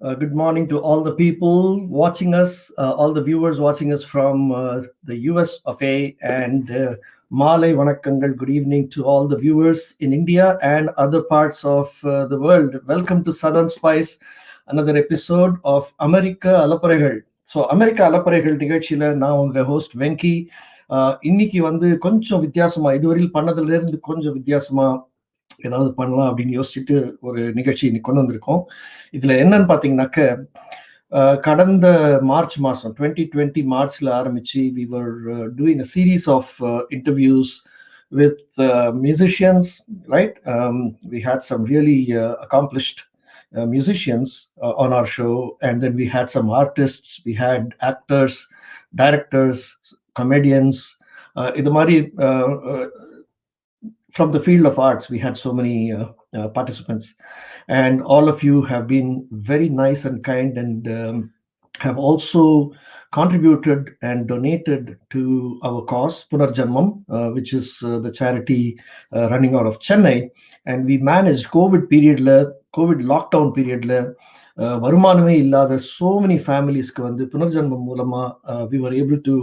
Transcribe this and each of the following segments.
Good morning to all the people watching us, all the viewers watching us from the US of A, and Malay Vanakangal. Good evening to all the viewers in India and other parts of the world. Welcome to Southern Spice, another episode of America AlapparaigaL. So, America AlapparaigaL நிகழ்ச்சியில நான் உங்க host Venky. இன்னைக்கு வந்து கொஞ்சம் வித்தியாசமா, இதுவரையில் பண்ணதுல இருந்து கொஞ்சம் வித்தியாசமா ஏதாவது பண்ணலாம் அப்படின்னு யோசிச்சுட்டு ஒரு நிகழ்ச்சி இன்னைக்கு கொண்டு வந்திருக்கோம். இதுல என்னன்னு பாத்தீங்கன்னாக்க, கடந்த மார்ச் மாசம் 2020 மார்ச்ல ஆரம்பிச்சு we were doing a series of interviews with musicians, right? We had some really accomplished musicians on our show, and then we had some artists, we had actors, directors, comedians, இது மாதிரி from the field of arts. We had so many participants, and all of you have been very nice and kind, and have also contributed and donated to our cause Punarjanmam, which is the charity running out of Chennai. And we managed COVID lockdown period வருமானமே இல்லாத so many familiesக்கு வந்து புனர்ஜன்மம் மூலமா we were able to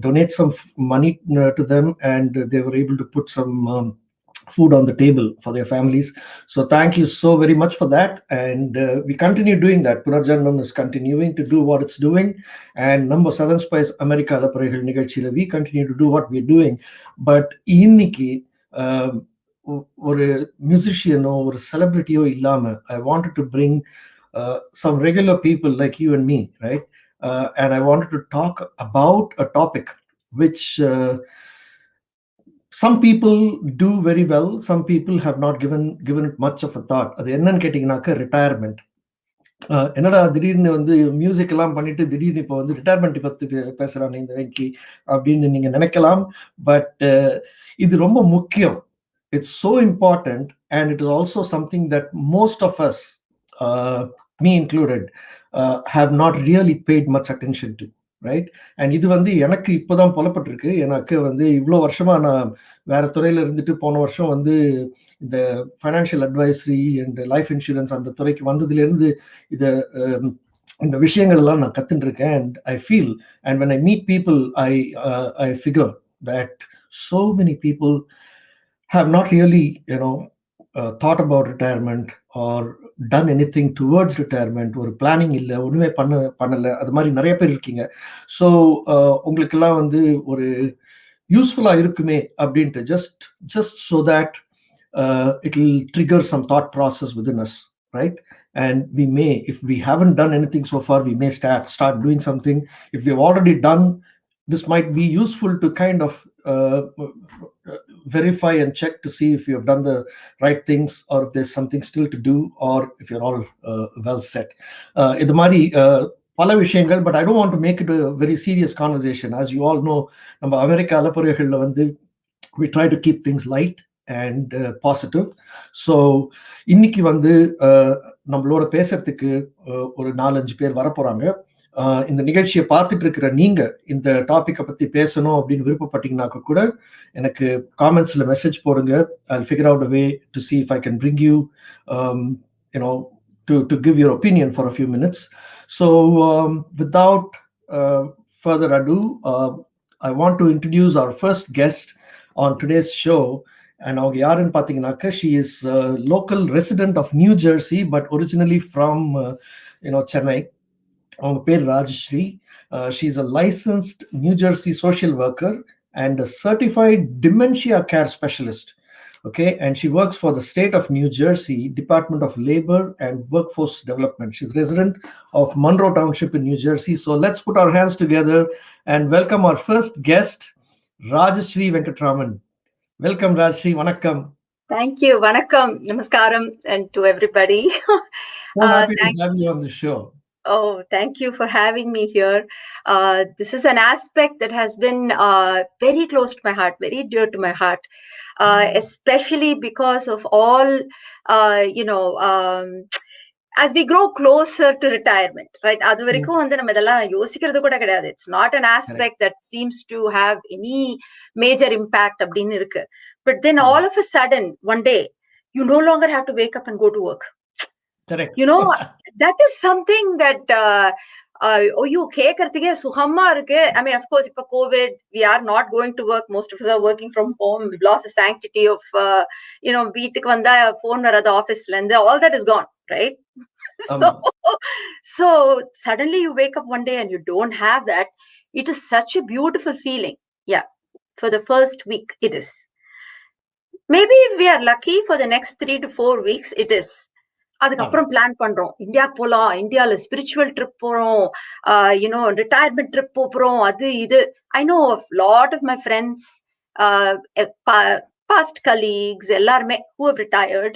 donate some money to them, and they were able to put some food on the table for their families. So thank you so very much for that, and we continue doing that. Punarjanmam is continuing to do what it's doing, and number Southern Spice America AlapparaigaL நிகழ்ச்சியில we continue to do what we're doing. But இன்னைக்கு ஒரு மியூசிஷியனோ ஒரு செலிபிரிட்டியோ இல்லாம I wanted to bring some regular people like you and me, right? And I wanted to talk about a topic which some people do very well, some people have not given it much of a thought. அது என்னன்னு கேட்டீங்கன்னாக்க retirement. என்னடா திடீர்னு வந்து music எல்லாம் பண்ணிட்டு திடீர்னு இப்போ வந்து ரிட்டையர்மெண்ட் பத்தி பேசுறானே இந்த வெங்கி அப்படின்னு நீங்க நினைக்கலாம். பட் இது ரொம்ப முக்கியம். It's so important, and it is also something that most of us, me included, have not really paid much attention to, right? And இது வந்து எனக்கு இப்போதான் புலப்பட்டிருக்கு. எனக்கு வந்து இவ்வளோ வருஷமா நான் வேற துறையில இருந்துட்டு போன வருஷம் வந்து இந்த financial advisory and life insurance அந்த துறைக்கு வந்ததுல இருந்து இந்த விஷயங்கள் எல்லாம் நான் கத்துட்டு இருக்கேன். And I feel, and when I meet people, I figure that so many people have not really thought about retirement or done anything towards retirement. ஒரு பிளானிங் இல்லை, ஒண்ணுமே பண்ணல. அது மாதிரி நிறைய பேர் இருக்கீங்க. ஸோ உங்களுக்கெல்லாம் வந்து ஒரு யூஸ்ஃபுல்லா இருக்குமே அப்படின்ட்டு just so that it will trigger some thought process within us, right? And we may, if we haven't done anything so far, we may start doing something. If we've already done, this might be useful to kind of verify and check to see if you have done the right things, or if there's something still to do, or if you're all well set. இது மாதிரி பல விஷயங்கள். But I don't want to make it a very serious conversation. As you all know, நம்ம America அலப்பறைகள்ல வந்து we try to keep things light and positive. So இன்னைக்கு வந்து நம்மளோட பேசுறதுக்கு ஒரு 4-5 பேர் வரப்போறாங்க. இந்த நிகழ்ச்சியை பார்த்துட்டு இருக்கிற நீங்க இந்த டாபிக்கை பத்தி பேசணும் அப்படின்னு விருப்பப்பட்டீங்கன்னாக்க கூட எனக்கு காமெண்ட்ஸ்ல மெசேஜ் போடுங்க. I'll figure out a way to see if I can bring you to give your opinion for a few minutes. So without further ado, I want to introduce our first guest on today's show. And அவங்க யாருன்னு பார்த்தீங்கன்னாக்க, she is a local resident of New Jersey but originally from Chennai. அவங்க பேர் Rajashree. She is a licensed New Jersey social worker and a certified dementia care specialist. Okay, and she works for the state of New Jersey Department of Labor and Workforce Development. She's resident of Monroe Township in New Jersey. So let's put our hands together and welcome our first guest, Rajashree Venkatraman. Welcome, Rajashree. Vanakkam. Thank you. Vanakkam, namaskaram, and to everybody. So happy to have you on the show. Oh, thank you for having me here. This is an aspect that has been very close to my heart, very dear to my heart, especially because of all, as we grow closer to retirement, right? அது வரைக்கும் வந்து நம்ம இதெல்லாம் யோசிக்கிறது கூட கிடையாது. It's not an aspect that seems to have any major impact அப்படின்னு இருக்கு. But then all of a sudden, one day, you no longer have to wake up and go to work. Correct. That is something that ஐயோ கேட்கறதுக்கே சுகமா இருக்கு. I mean, of course, இப்ப COVID, we are not going to work. Most of us are working from home. We've lost the sanctity of, வீட்டுக்கு வந்தா phone வராது ஆஃபீஸ்ல இருந்து. All that is gone, right? So suddenly you wake up one day and you don't have that. It is such a beautiful feeling. Yeah, for the first week, it is. Maybe if we are lucky for the next 3 to 4 weeks, it is. அதுக்கப்புறம் plan பண்றோம், India போலாம், இந்தியால spiritual trip போறோம், retirement trip போறோம், அது இது. I know lot of my friends, past colleagues எல்லாருமே who have retired,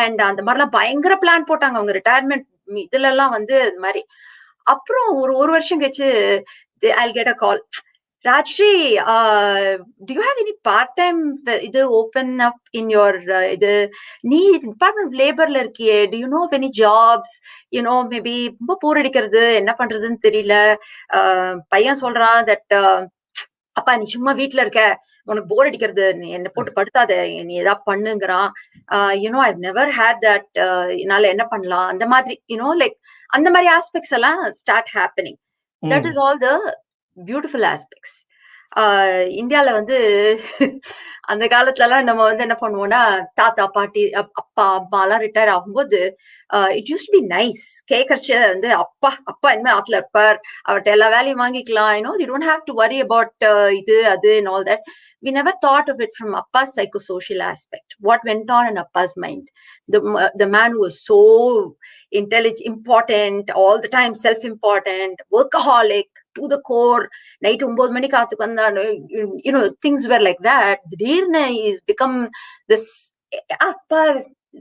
and அந்த மாதிரிலாம் பயங்கர பிளான் போட்டாங்க அவங்க ரிட்டையர்மெண்ட் இதுல எல்லாம் வந்து இந்த மாதிரி. அப்புறம் ஒரு வருஷம் கழிச்சு I'll get a call. Rajshri, do you have any part-time open up in your Department of Laborல இருக்கியே, do you know of any jobs? Maybe ரொம்ப போர் அடிக்கிறது, என்ன பண்றதுன்னு தெரியல. பையன் சொல்றான் that அப்பா நீ சும்மா வீட்டுல இருக்க, உனக்கு போர் அடிக்கிறது, நீ என்ன போட்டு படுத்தாத, நீ ஏதாவது பண்ணுங்கிறான். I've never had that. என்னால என்ன பண்ணலாம் அந்த மாதிரி, like அந்த மாதிரி ஆஸ்பெக்ட்ஸ் எல்லாம் start happening. That is all the beautiful aspects. இந்தியால வந்து அந்த காலத்துல எல்லாம் நம்ம வந்து என்ன பண்ணுவோம்னா, தாத்தா பாட்டி அப்பா அம்மா எல்லாம் ரிட்டையர் ஆகும்போது it used to be nice. கேட்கறச்ச வந்து அப்பா என்ன ஆத்துல இருப்பார், அவர்கிட்ட எல்லா வேலையும் வாங்கிக்கலாம். You don't have to worry about இது அது and all that. We never thought of it from Appa's psychosocial aspect. What went on in Appa's mind? The man who was so intelligent, important, all the time self-important, workaholic to the core. Night 9 மணிக்கு ஆத்துக்கு வந்தா, things were like that. திடீர்னு he's become this, அப்பா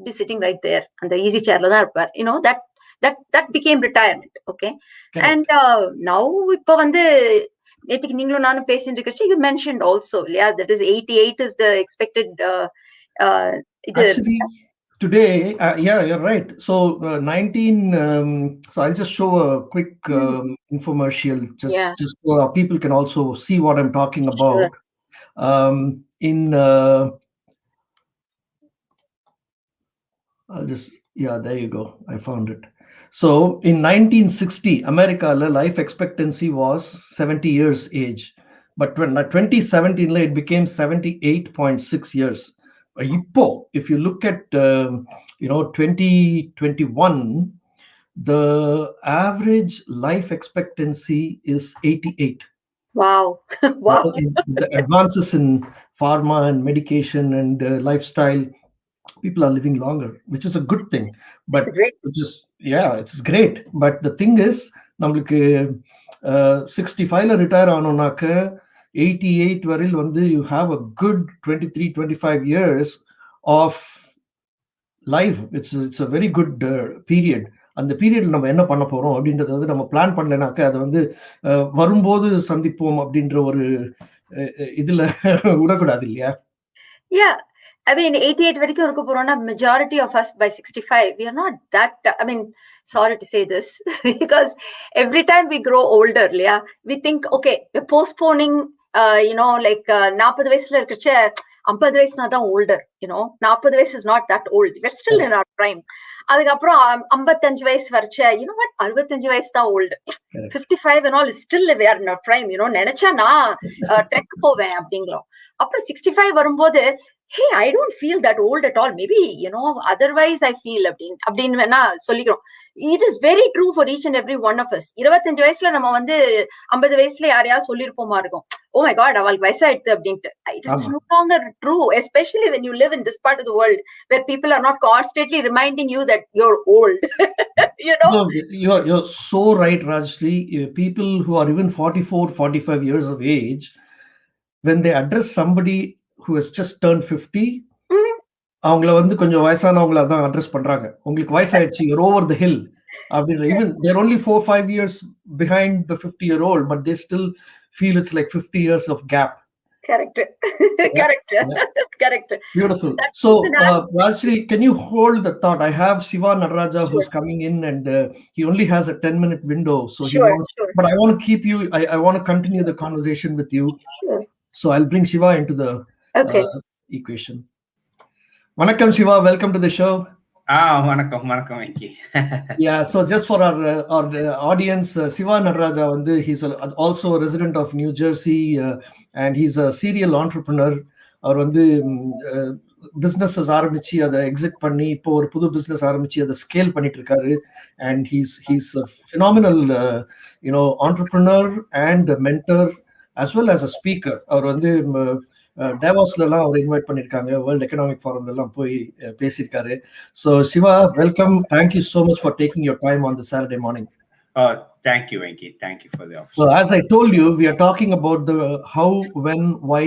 be sitting right there அந்த easy chairல தான் இருப்பார். That became retirement. Okay. Correct. And now இப்ப வந்து நேத்துக்கு நீங்களும் நானும் பேசிட்டு இருக்கச்சு, you mentioned also, yeah, that is 88 is the expected actually today, yeah, you're right. So 19 so I'll just show a quick infomercial just so people can also see what I'm talking about. Sure. I'll just, yeah, there you go, I found it. So in 1960, America life expectancy was 70 years age, but when 2017 it became 78.6 years. If you look at 2021, the average life expectancy is 88. Wow. Wow. The advances in pharma and medication and lifestyle, people are living longer, which is a good thing. But it's great. But the thing is, நம்மளுக்கு 65ல retire ஆனோம்னாக்க 88 வரையில் வந்து you have a good 23-25 years of life. It's a very good period. அந்த பீரியட்ல நம்ம என்ன பண்ண போறோம் அப்படின்றத வந்து நம்ம பிளான் பண்ணலனாக்க அதை வந்து வரும்போது சந்திப்போம் அப்படின்ற ஒரு இதுல விடக்கூடாது இல்லையா? Yeah. I mean, 88 வரைக்கும் இருக்க போறோம்னா, majority of us by 65, we are not that, I mean, sorry to say this, because every time we grow older, we think, okay, we're postponing, like 40 வயசுல இருக்கச்ச 50 வயசுனா தான் older, 40 வயசு is not that old. We're still in our prime. அதுக்கப்புறம் 55 வயசு வரைச்ச, what, 65 வயசு தான் old. 55 and all is still we are in our prime. நினைச்சா நான் ட்ரெக் போவேன் அப்படிங்களோம். அப்புறம் 65 வரும்போது, hey, I don't feel that old at all. Maybe, otherwise I feel அப்படின்னு வேணா சொல்லிக்கிறோம். It is very true for each and every one of us. 25 வயசுல நம்ம வந்து 50 வயசுல யாரையாவது சொல்லிருப்போமா இருக்கும், oh my god, அவளுக்கு வயசாயிடுது அப்படின்ட்டு. It's no longer true, especially when you live in this part of the world where people are not constantly reminding you that you're old. No, you're so right, Rajshri. People who are even 44-45 years of age, when they address somebody who has just turned 50, அவங்கள வந்து கொஞ்சம் வயசானவங்கள தான் address பண்றாங்க. உங்களுக்கு வயசாயிடுச்சு, you're over the hill அப்படின்ற. even they're only 4-5 years behind the 50-year-old, but they still feel it's like 50 years of gap. Correct. Correct. Beautiful. So Rajshri, can you hold the thought? I have Shiva Nadaraja who's coming in, and he only has a 10-minute window, so sure. But I want to keep you, I want to continue the conversation with you. Sure. So I'll bring Shiva into the equation. Vanakkam Shiva, welcome to the show. வணக்கம் Venky. Yeah, so just for our audience, Siva Nadaraja, he's also a resident of New Jersey, and he's a serial entrepreneur. அவர் businesses ஆரம்பிச்சு அதை exit பண்ணி இப்போ ஒரு புது business ஆரம்பிச்சு அதை ஸ்கேல் பண்ணிட்டு இருக்காரு. And he's phenomenal entrepreneur and mentor as well as a speaker. அவர் டேவாஸ்லாம் அவர் இன்வைட் பண்ணியிருக்காங்க, வேர்ல்ட் எக்கனாமிக் ஃபாரம்ல எல்லாம் போய் பேசியிருக்காரு. So Shiva, welcome. Thank you so much for taking your time on the Saturday morning. Thank you, Venki. Thank you for the opportunity. So as I told you, we are talking about the how, when, why,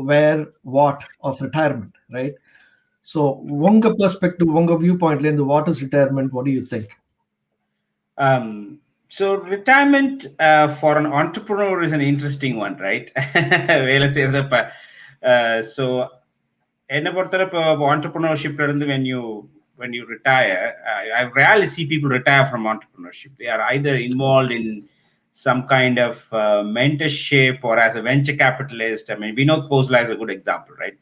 where, what of retirement, right? So உங்க perspective, உங்க viewpoint, what is retirement? What do you think? So retirement for an entrepreneur is an interesting one, right? வேலை செய்யறத so என்ன பொறுத்தவரை entrepreneurship when you retire, I rarely see people retire from entrepreneurship. They are either involved in some kind of mentorship or as a venture capitalist. I mean, Vinod Khosla is a good example, right?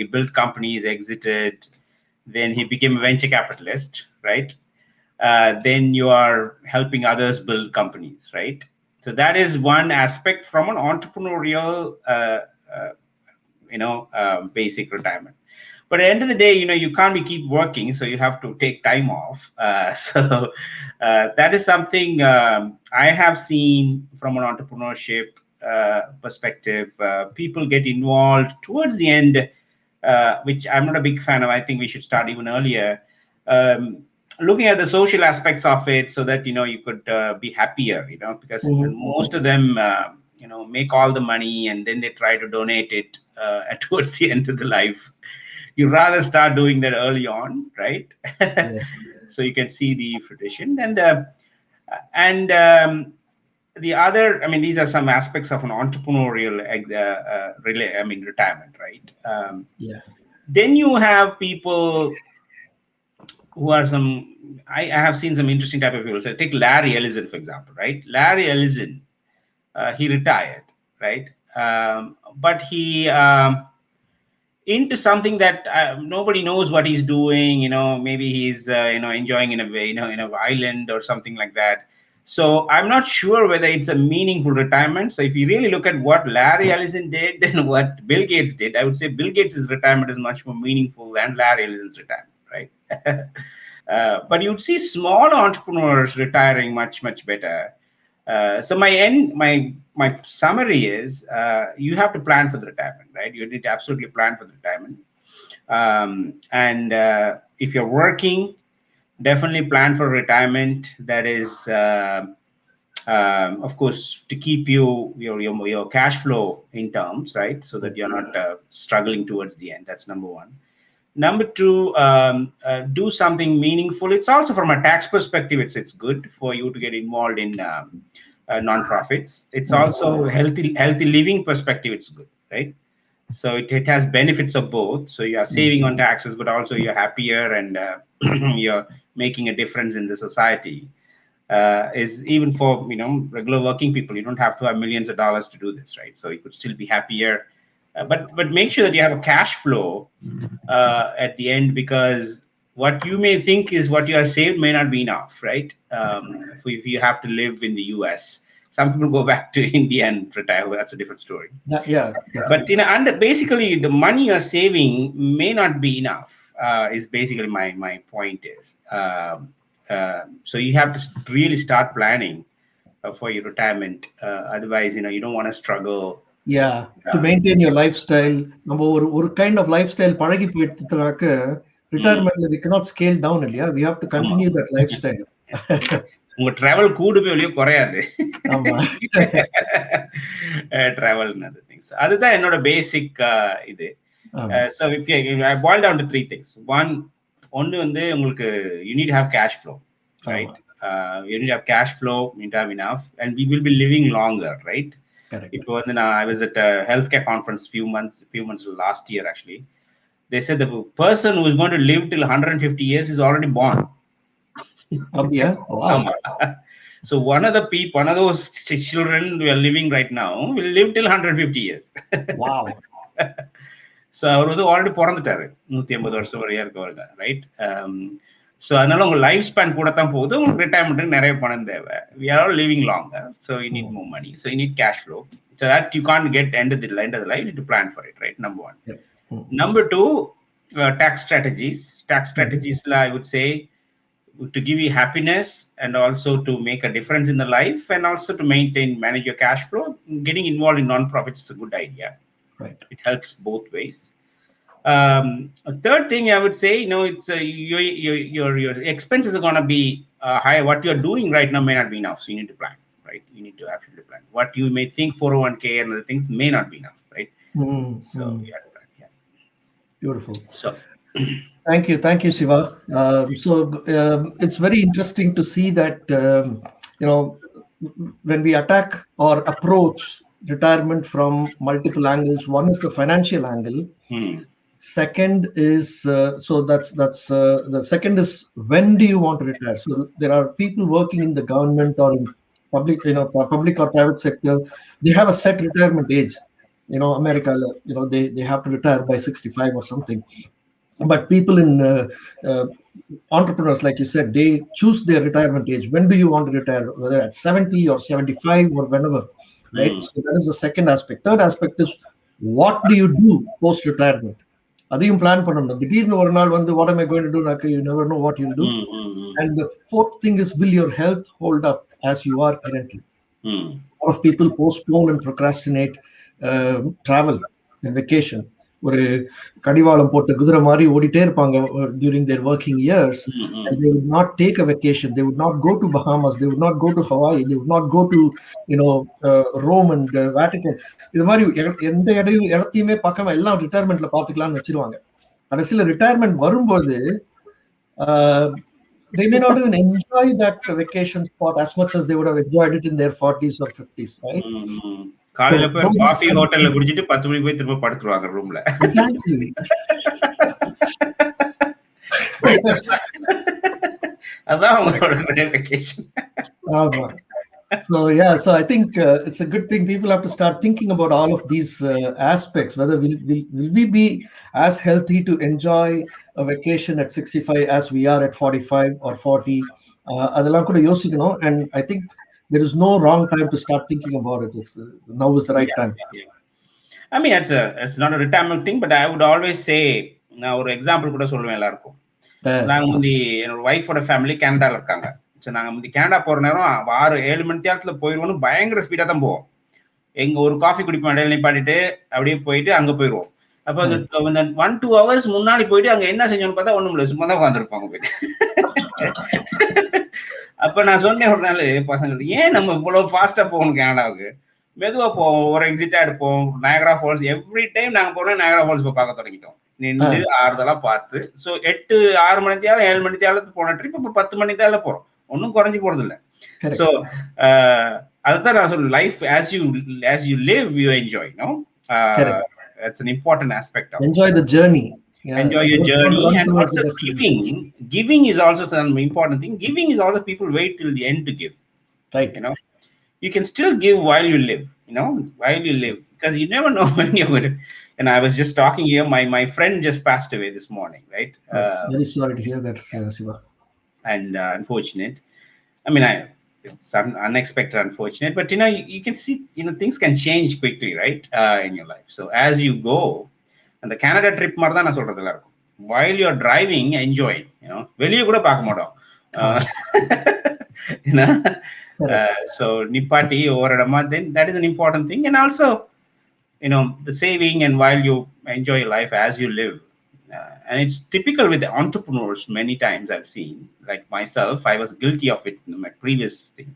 He built companies, exited, then he became a venture capitalist, right? Then you are helping others build companies, right? So that is one aspect from an entrepreneurial, basic retirement. But at the end of the day, you can't keep working, so you have to take time off. So that is something I have seen from an entrepreneurship perspective. People get involved towards the end, which I'm not a big fan of. I think we should start even earlier, looking at the social aspects of it, so that you could be happier. Because most of them make all the money and then they try to donate it towards the end of the life. You rather start doing that early on, right? Yes. So you can see the tradition. And the other, these are some aspects of an entrepreneurial retirement, right? Yeah. Then you have people who are I have seen some interesting type of people. So take Larry Ellison, for example, right? Larry Ellison, he retired, right? But he into something that nobody knows what he's doing. Maybe he's enjoying in a way, in an island or something like that. So I'm not sure whether it's a meaningful retirement. So if you really look at what Larry Ellison did than what Bill Gates did, I would say Bill Gates' retirement is much more meaningful than Larry Ellison's retirement, right? But you'd see small entrepreneurs retiring much better. So my summary is, you have to plan for the retirement, right? You need to absolutely plan for the retirement. And if you're working, definitely plan for retirement. That is, of course, to keep your cash flow in terms, right? So that you're not struggling towards the end. That's number one. Number two, do something meaningful. It's also from a tax perspective, it's good for you to get involved in non-profits. It's also healthy living perspective, it's good, right? So it has benefits of both. So you are saving on taxes, but also you're happier and you're making a difference in the society. Is even for regular working people, you don't have to have millions of dollars to do this, right? So you could still be happier, but make sure that you have a cash flow at the end, because what you may think is what you have saved may not be enough, right? If you have to live in the US, some people go back to India and retire. That's a different story. Yeah. But basically the money you're saving may not be enough. Is basically my point is. So you have to really start planning for your retirement. Otherwise, you don't want to struggle. Yeah, to maintain your lifestyle. நம்ம ஒரு kind of lifestyle பழகி போயிட்டதுனாக்க retirement we cannot scale down இல்லையா? We have to continue that lifestyle. உங்க travel கூடு போய் வெளியே குறையாது. ஆமா. Travel and other things. அதுதான் என்னோட பேசிக் இது. So if I boil down to three things. ஒன்னு உங்களுக்கு you need to have cash flow, right? You need to have cash flow, you need to have enough, and we will be living longer, right? இப்போ I was at a healthcare conference few months last year actually. They said the person who is going to live till 150 years is already born. Yeah. Wow. So one of those children we are living right now will live till 150 years. Wow. So அவர் வந்து already பிறந்துட்டாரு, 150 வருஷம் வரையா இருக்கவருங்க, right? So அதனால உங்க life span கூட தான் போகுது. உங்களுக்கு ரிட்டையர்மெண்ட்டுக்கு நிறைய பணம் தேவை. We are all living longer, so you need more money, so you need cash flow, so that you can't get end of the line, you need to plan for it, right? Number one. Number two, tax strategies. Tax strategies, I would say, to give you happiness and also to make a difference in the life and also to manage your cash flow. Getting involved in non-profits is a good idea. Right. It helps both ways. A third thing I would say, it's your expenses are going to be high. What you're doing right now may not be enough, so you need to plan, right? You need to actually plan. What you may think 401k and other things may not be enough, right? So you have to plan. Yeah. Beautiful. So thank you, Shiva. So it's very interesting to see that when we attack or approach retirement from multiple angles. One is the financial angle. Second is the second is, when do you want to retire? So there are people working in the government or in public, public or private sector. They have a set retirement age. America, they have to retire by 65 or something. But people in entrepreneurs, like you said, they choose their retirement age. When do you want to retire? Whether at 70 or 75 or whenever, right? So that is the second aspect. Third aspect is, what do you do post retirement? அதையும் plan பண்ணணும். திடீர்னு ஒரு நாள் வந்து what am I going to do? You never know what you'll do. And the fourth thing is, will your health hold up as you are currently? A lot of people postpone and procrastinate travel and vacation. ஒரு கடிவாளம் போட்ட குதிரை மாதிரி ஓடிட்டே இருப்பாங்க during their working years, and they would not take a vacation. They would not go to Bahamas. They would not go to Hawaii. They would not go to Rome and Vatican. இது மாதிரி எந்த இடத்தையுமே பார்க்காம எல்லாம் ரிட்டையர்மெண்ட்ல பார்த்துக்கலாம்னு வச்சிருவாங்க. கடைசியில retirement வரும்போது they may not even enjoy that vacation spot as much as they would have enjoyed it in their 40s or 50s, right? காலையில போய் காஃபி ஹோட்டல்ல குடிச்சிட்டு 10 மணிக்கு போய் திரும்ப படுத்துருவாங்க ரூம்ல. அதான் அவங்களோட வெக்கேஷன். ஆமா. So I think it's a good thing. People have to start thinking about all of these aspects. Whether will we be as healthy to enjoy a vacation at 65 as we are at 45 or 40? அதெல்லாம் கூட யோசிக்கணும். And I think there is no wrong time to start thinking about it. Now is the right time. I mean, it's not a retirement thing, but I would always say, நான் ஒரு example கூட சொல்லுவேன் எல்லாருக்கும். நாங்க முந்தி என்னோட ஒய்ஃபோட family கனடால இருக்காங்க. ஸோ நாங்கள் முந்தி கனடா போகிற நேரம் 6-7 மணி நேரத்தில் போயிடுவோம்னு பயங்கர ஸ்பீடாக தான் போவோம். எங்கள் ஒரு காஃபி குடிப்போம், இடையில நிப்பாட்டிட்டு அப்படியே போயிட்டு அங்கே போயிடுவோம். அப்போ அந்த 1-2 hours முன்னாடி போயிட்டு அங்கே என்ன செஞ்சோன்னு பார்த்தா ஒன்றும் இல்லை, சும்மா தான் உட்காந்துருப்பாங்க போயிட்டு. அப்போ நான் சொன்னேன் ஒரு நாள் பசங்களுக்கு, ஏன் நம்ம இவ்வளோ ஃபாஸ்ட்டாக போகணும் கனடாவுக்கு, மெதுவாக போவோம், ஒரு எக்ஸிட்டாக எடுப்போம். நயகரா ஃபால்ஸ் எவ்ரி டைம் நாங்கள் போனோம், நயகரா ஃபால்ஸ் போய் பார்க்க தொடங்கிட்டோம். நின்று ஆறுதலாக பார்த்து. ஸோ 6 மணி நேரம் 7 மணி நேரத்துக்கு போன ட்ரிப் இப்போ 10 மணி நேரம் போகிறோம், ஒன்றும் குறைஞ்சி போறது இல்லை. ஸோ அதுதான் நான் சொல்றேன், life as you live you enjoy, no? That's an important aspect of enjoy the journey. Enjoy your journey. And also giving is also an important thing. Giving is also, people wait till the end to give, right? You can still give while you live, because you never know when you're going to. And I was just talking here, my friend just passed away this morning, right? Very sorry to hear that, Siva. And unfortunate. I mean, it's unexpected, unfortunate, but you can see, things can change quickly, right? In your life. So as you go, and the Canada trip மாதிரி தான் நான் சொல்றதுல இருக்கும். While you're driving, enjoy. வெளியே கூட பார்க்க மாட்டோம். So நிப்பாட்டி ஒவ்வொரு இடமா, then that is an important thing. And also, the saving, and while you enjoy your life as you live. And it's typical with the entrepreneurs. Many times I've seen, like myself, I was guilty of it in my previous thing.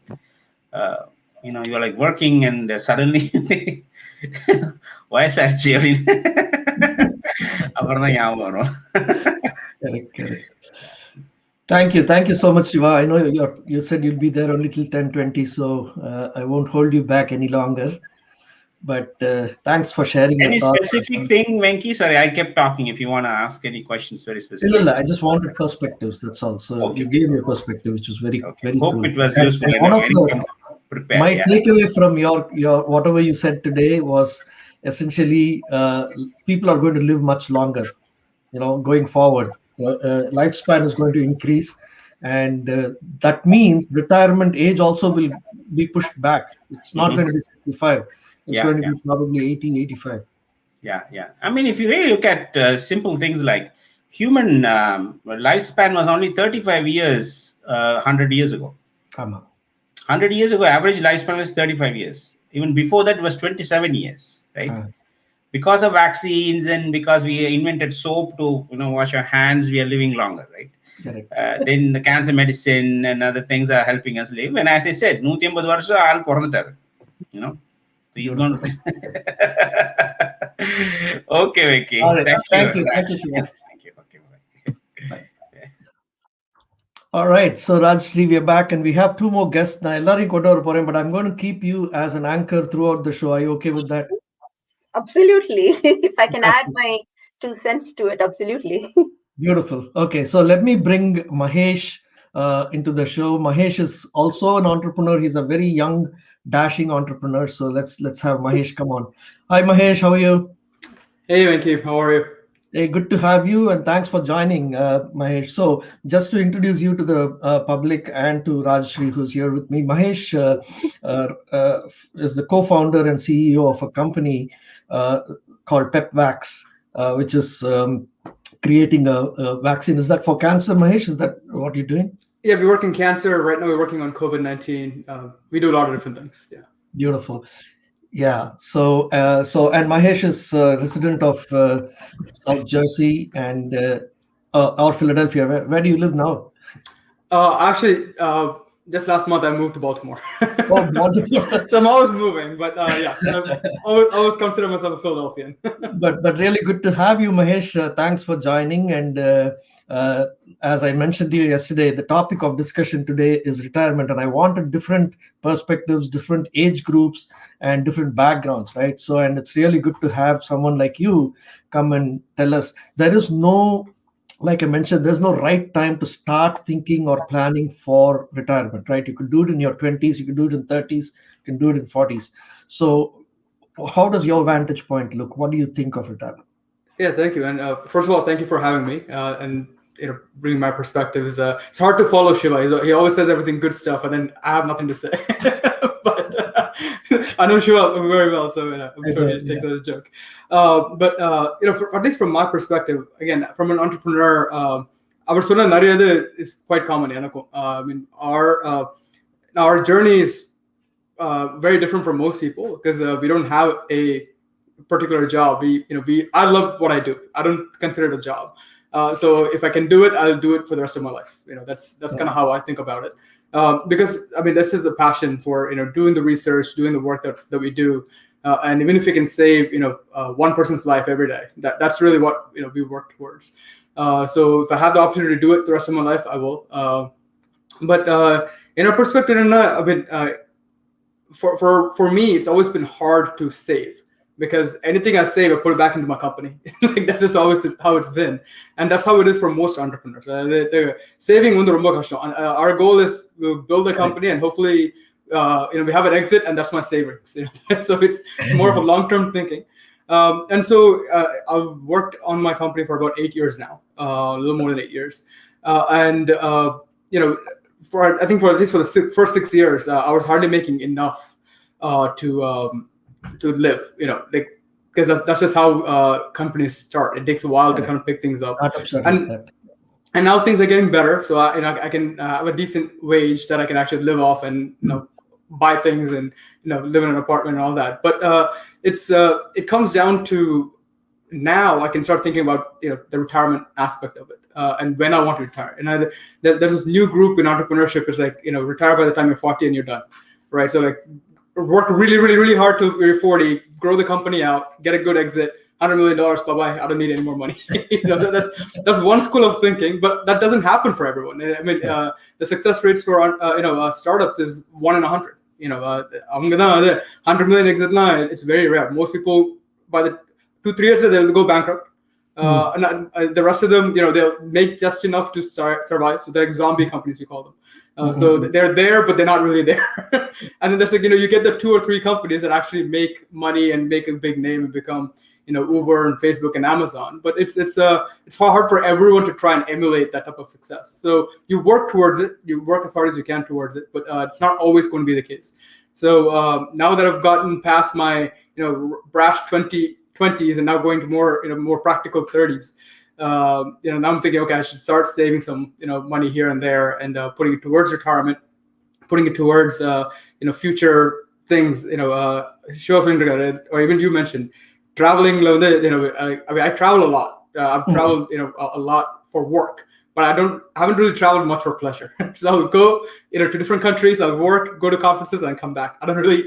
You're like working and suddenly why is that cheering? Thank you so much, Shiva. I know you said you'll be there only till 10:20, so I won't hold you back any longer. But thanks for sharing. Any specific thing, Venki? Sorry, I kept talking. If you want to ask any questions, very specific. No, I just wanted perspectives. That's all. So you gave me a perspective, which was very, very Hope cool. It was useful. My takeaway from your whatever you said today was essentially people are going to live much longer, going forward. Lifespan is going to increase, and that means retirement age also will be pushed back. It's not going to be 65. It's Yeah, going to yeah, be probably 80, 85. yeah, yeah. I mean, if you really look at simple things like human lifespan was only 35 years 100 years ago. Ama. 100 years ago, average lifespan was 35 years. Even before that, it was 27 years, right? Ah, Because of vaccines and because we invented soap to wash our hands, we are living longer, right? correct. Then the cancer medicine and other things are helping us live. And as I said, 150 வருஷம் ஆள் பிறந்துட்டாரு, you know. So he's going Beautiful. Okay, Vicky. All right. Thank you Thank you. very Thank much. you, Shiva. Thank you. Okay, bye. Bye. All right. So, Rajshri, we are back and we have two more guests. Now, but I'm going to keep you as an anchor throughout the show. Are you okay with that? Absolutely. If I can add Fantastic. my 2 cents to it, absolutely. Beautiful. Okay, so let me bring Mahesh into the show. Mahesh is also an entrepreneur. He's a very young, dashing entrepreneur. So let's have Mahesh come on. Hi, Mahesh. How are you? Hey, Venki. How are you? Hey, good to have you, and thanks for joining, Mahesh. So, just to introduce you to the public and to Rajshri, who's here with me, Mahesh is the co-founder and CEO of a company called PepVax, which is creating a vaccine. Is that for cancer, Mahesh? Is that what you're doing? Yeah, we work in cancer. Right now, we're working on COVID-19. We do a lot of different things. Yeah. Beautiful. Yeah. So and Mahesh is a resident of South Jersey and or Philadelphia. Where do you live now? Actually, just last month I moved to Baltimore. Oh, Baltimore. So I'm always moving, but yes, I always consider myself a Philadelphian. But really good to have you, Mahesh. Thanks for joining. And as I mentioned to you yesterday, the topic of discussion today is retirement, and I wanted different perspectives, different age groups, and different backgrounds, right? So, and it's really good to have someone like you come and tell us. There is no, like I mentioned, there's no right time to start thinking or planning for retirement, right? You could do it in your 20s, you could do it in 30s, you can do it in 40s. So how does your vantage point look? What do you think of retirement? Yeah, thank you. And first of all, thank you for having me and bringing my perspectives. It's hard to follow Shiva. He always says everything good stuff, and then I have nothing to say. But I know Shiva very well, so I'm sure he takes it as a joke. But at least from my perspective, again, from an entrepreneur, our sona nariyadu is quite common. I mean, our journey is very different from most people because we don't have a particular job. I love what I do. I don't consider it a job. So if I can do it, I'll do it for the rest of my life. That's kind of how I think about it. Because I mean, this is a passion for doing the research, doing the work that we do, and even if we can save one person's life every day, that's really what we work towards. So if I have the opportunity to do it the rest of my life, I will. But in our perspective, I mean, for me, it's always been hard to save. Because anything I save, I put it back into my company. Like that's just always how it's been, and that's how it is for most entrepreneurs. The saving our goal is we'll build a company and hopefully we have an exit, and that's my savings. So it's more of a long-term thinking. And so I've worked on my company for about 8 years now, a little more than 8 years, and I think for at least for the first 6 years, I was hardly making enough to live, because that's just how companies start. It takes a while to kind of pick things up, and now things are getting better. So I can have a decent wage that I can actually live off and buy things and live in an apartment and all that. But it comes down to now I can start thinking about the retirement aspect of it and when I want to retire. And there's this new group in entrepreneurship. It's like retire by the time you're 40 and you're done, right? So like work really, really, really hard till you're 40, grow the company out, get a good exit, $100 million, bye-bye, I don't need any more money. That's one school of thinking, but that doesn't happen for everyone. I mean, the success rates for startups is 1 in 100. 100 million exit line, it's very rare. Most people, by the 2-3 years, they'll go bankrupt. And the rest of them, they'll make just enough to survive. So they're like zombie companies, we call them. So they're there, but they're not really there. And then there's like, you get the 2 or 3 companies that actually make money and make a big name and become, Uber and Facebook and Amazon. But it's hard for everyone to try and emulate that type of success. So you work towards it, you work as hard as you can towards it, but it's not always going to be the case. So now that I've gotten past my, brash 20s and now going to more practical 30s, now I'm thinking, okay, I should start saving some, money here and there and putting it towards retirement, putting it towards, future things. She also indicated, or even you mentioned, traveling. I travel a lot. I've traveled, a lot for work, but I haven't really traveled much for pleasure. So I'll go, to different countries. I'll work, go to conferences, and come back. I don't really,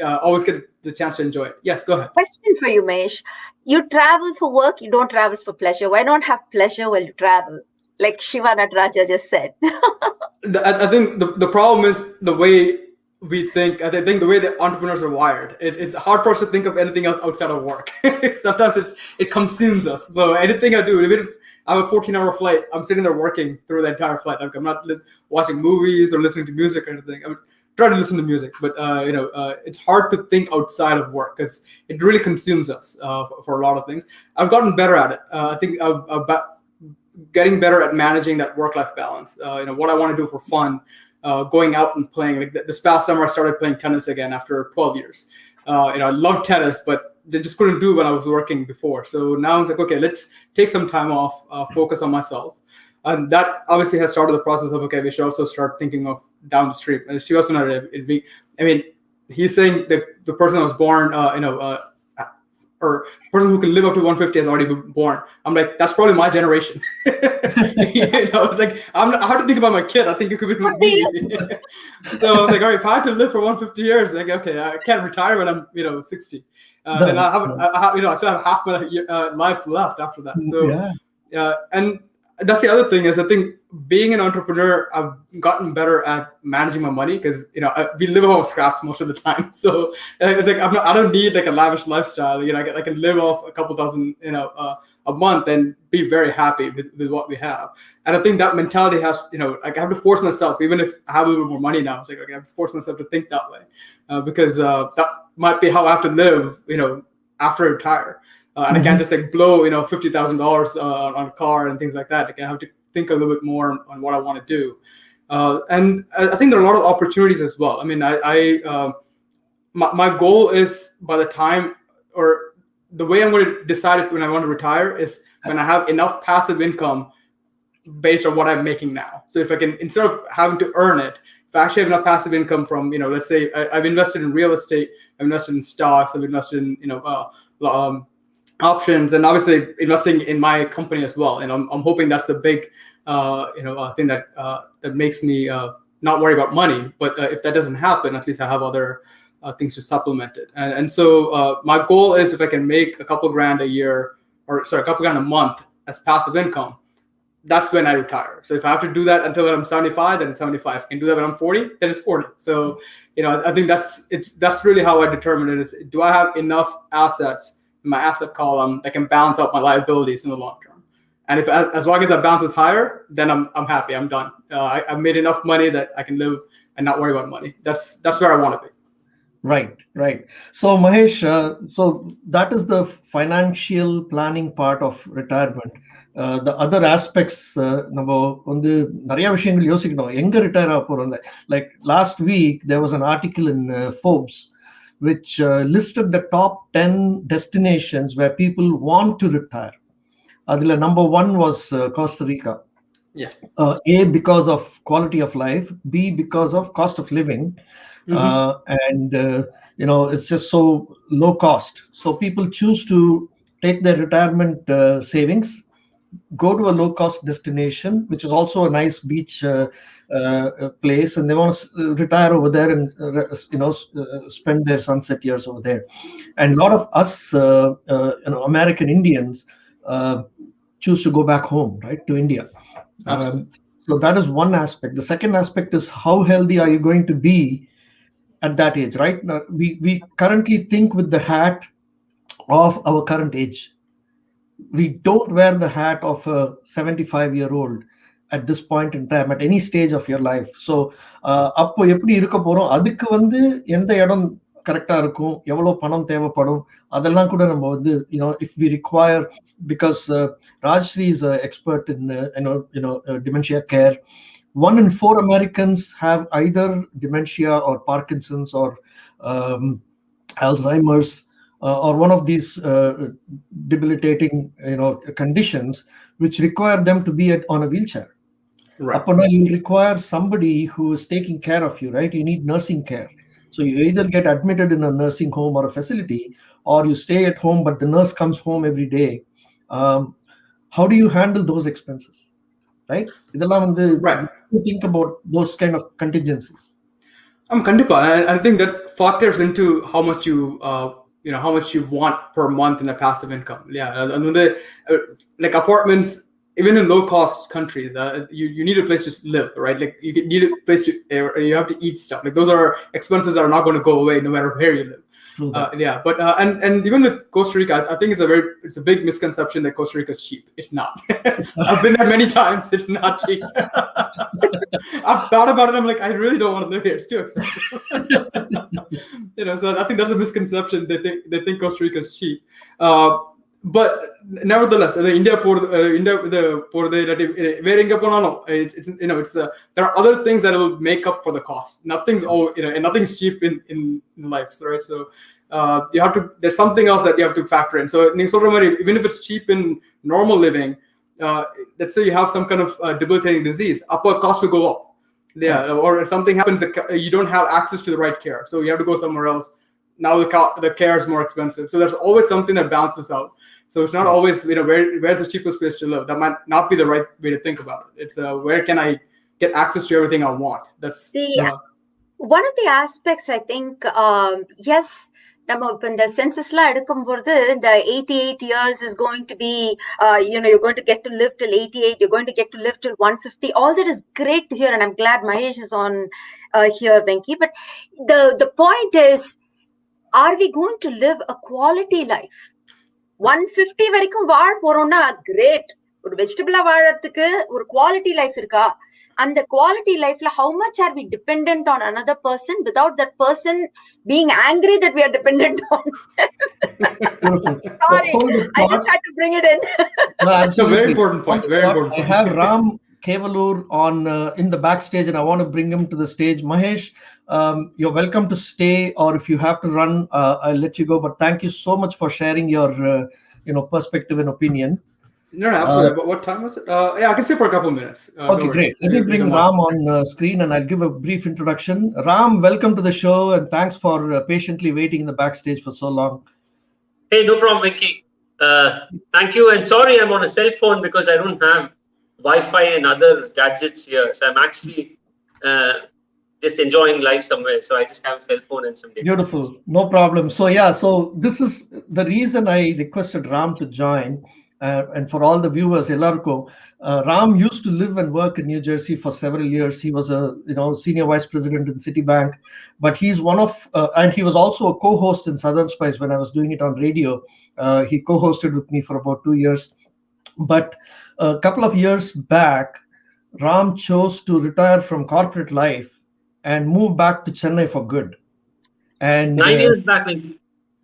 always get the chance to enjoy it. Yes, go ahead. Question for you, Mesh. You travel for work, you don't travel for pleasure. Why not have pleasure while you travel? Like Shiva Nataraja just said. I think the problem is the way we think. I think the way that entrepreneurs are wired. It's hard for us to think of anything else outside of work. Sometimes it consumes us. So anything I do, even if I have a 14-hour flight, I'm sitting there working through the entire flight. Like I'm not watching movies or listening to music or anything. I'm trying to listen to music, but it's hard to think outside of work because it really consumes us for a lot of things. I've gotten better at it. I think I'm getting better at managing that work-life balance. What I want to do for fun, going out and playing. Like this past summer, I started playing tennis again after 12 years. I love tennis, but they just couldn't do when I was working before. So now I was like, okay, let's take some time off, focus on myself. And that obviously has started the process of, okay, we should also start thinking of down the street. And she also noted, he's saying that the person that was born, or person who can live up to 150 has already been born. I'm like, that's probably my generation. It's like, I have to think about my kid. I think it could be me. So I was like, all right, if I had to live for 150 years, like, okay, I can't retire when I'm, 60. Then I still have half my life left after that. So, and that's the other thing is I think being an entrepreneur, I've gotten better at managing my money because we live off scraps most of the time. So it's like I don't need like a lavish lifestyle. I can live off a couple thousand a month and be very happy with what we have. And I think that mentality has I have to force myself, even if I have a little bit more money now. It's like I have to force myself to think that way because that might be how I have to live after I retire. And I can't just like blow, $50,000 on a car and things like that. Like I have to think a little bit more on what I want to do. And I think there are a lot of opportunities as well. I mean, my goal is by the time, or the way I'm going to decide when I want to retire is when I have enough passive income based on what I'm making now. So if I can, instead of having to earn it, if I actually have enough passive income from, let's say I've invested in real estate, I've invested in stocks, I've invested in, options, and obviously investing in my company as well. And I'm hoping that's the big, thing that makes me not worry about money. But if that doesn't happen, at least I have other things to supplement it. And so my goal is if I can make a couple grand a year, a couple grand a month as passive income, that's when I retire. So if I have to do that until I'm 75, then it's 75. If I can do that when I'm 40, then it's 40. So, I think that's really how I determine it is, do I have enough assets in my asset column that can balance out my liabilities in the long term? And if as long as that balance is higher, then I'm happy. I'm done. I've made enough money that I can live and not worry about money. That's where I want to be. Right. So Mahesh, so that is the financial planning part of retirement. The other aspects, like last week there was an article in Forbes which listed the top 10 destinations where people want to retire. Number 1 was Costa Rica. Yeah. A, because of quality of life. B, because of cost of living. And it's just so low cost. So people choose to take their retirement savings, go to a low cost destination, which is also a nice beach place, and they want to retire over there and spend their sunset years over there. And a lot of us American Indians choose to go back home, right, to India. So that is one aspect. The second aspect is how healthy are you going to be at that age, right? Now, we currently think with the hat of our current age. We don't wear the hat of a 75-year-old at this point in time, at any stage of your life. So அப்போ எப்படி இருக்க போறோம், அதுக்கு வந்து எந்த இடம் கரெக்டா இருக்கும், எவ்வளவு பணம் தேவைப்படும், அதெல்லாம் கூட நம்ம வந்து if we require, because Rajshri is an expert in dementia care. 1 in 4 Americans have either dementia or Parkinson's or Alzheimer's, or one of these debilitating conditions which require them to be on a wheelchair. Right. Now you require somebody who is taking care of you, right? You need nursing care. So you either get admitted in a nursing home or a facility, or you stay at home, but the nurse comes home every day. How do you handle those expenses, right? Right. You think about those kind of contingencies. Kandipa, I think that factors into how much you how much you want per month in the passive income. Yeah, and like apartments, even in low cost countries, you need a place to live, right? Like you need a place to, you have to eat stuff. Like those are expenses that are not going to go away no matter where you live. Yeah, but and even with Costa Rica, I think it's a big misconception that Costa Rica is cheap. It's not. I've been there many times. It's not cheap. I've thought about it. I'm like, I really don't want to live here. It's too expensive. So I think that's a misconception. They think Costa Rica is cheap. But nevertheless, India there are other things that will make up for the cost. Nothing's cheap in life, right? So you have to, there's something else that you have to factor in. So even if it's cheap in normal living, let's say you have some kind of debilitating disease, upper cost will go up. Yeah, or if something happens that you don't have access to the right care, so you have to go somewhere else. Now the care is more expensive. So there's always something that balances out. So it's not always where's the cheapest place to live. That might not be the right way to think about it. It's where can I get access to everything I want. That's one of the aspects, I think. Yes, நம்ம இப்ப இந்த census எல்லாம் எடுக்கும்போது இந்த 88 years is going to be you're going to get to live till 88, you're going to get to live till 150. All that is great to hear, and I'm glad Mahesh is on here, Venki. But the point is, are we going to live a quality life? 150 வரைக்கும் வாழ போறோம்னா great. ஒரு வெஜிடபிளா வாழறதுக்கு ஒரு quality life இருக்கா? அந்த quality லைஃப்ல how much are we dependent on another person without that person being angry that we are dependent on Sorry, I just had to bring it in. No, it's a very important point. Very important point. I have Ram Kevalur on in the backstage, and I want to bring him to the stage. Mahesh, you're welcome to stay, or if you have to run, I'll let you go. But thank you so much for sharing your perspective and opinion. No, absolutely. But what time was it? Yeah, I can stay for a couple of minutes. Okay, great. Let me bring Ram on screen, and I'll give a brief introduction. Ram, welcome to the show, and thanks for patiently waiting in the backstage for so long. Hey, no problem, Vicky. Thank you, and sorry I'm on a cell phone because I don't have Wi-Fi and other gadgets here. So I'm actually just enjoying life somewhere. So I just have a cell phone and some data. Beautiful. No problem. So yeah, so this is the reason I requested Ram to join. And for all the viewers, Ram used to live and work in New Jersey for several years. He was a senior vice president in Citibank, but he's one of and he was also a co-host in Southern Spice when I was doing it on radio. He co-hosted with me for about 2 years. But a couple of years back, Ram chose to retire from corporate life and move back to Chennai for good. And 9 years back,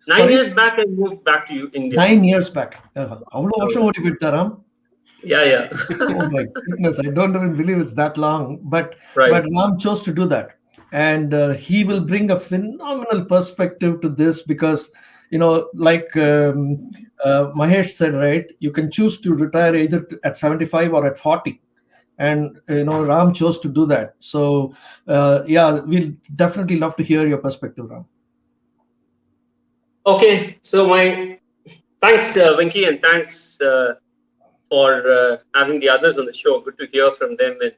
9 years back, I moved back to India. 9 years back. Yeah. Oh my goodness, I don't even believe it's that long. But Ram chose to do that, and he will bring a phenomenal perspective to this because like Mahesh said, right? You can choose to retire either at 75 or at 40. And Ram chose to do that. So yeah, we'll definitely love to hear your perspective, Ram. Okay, so thanks, Venki, and thanks for having the others on the show. Good to hear from them, and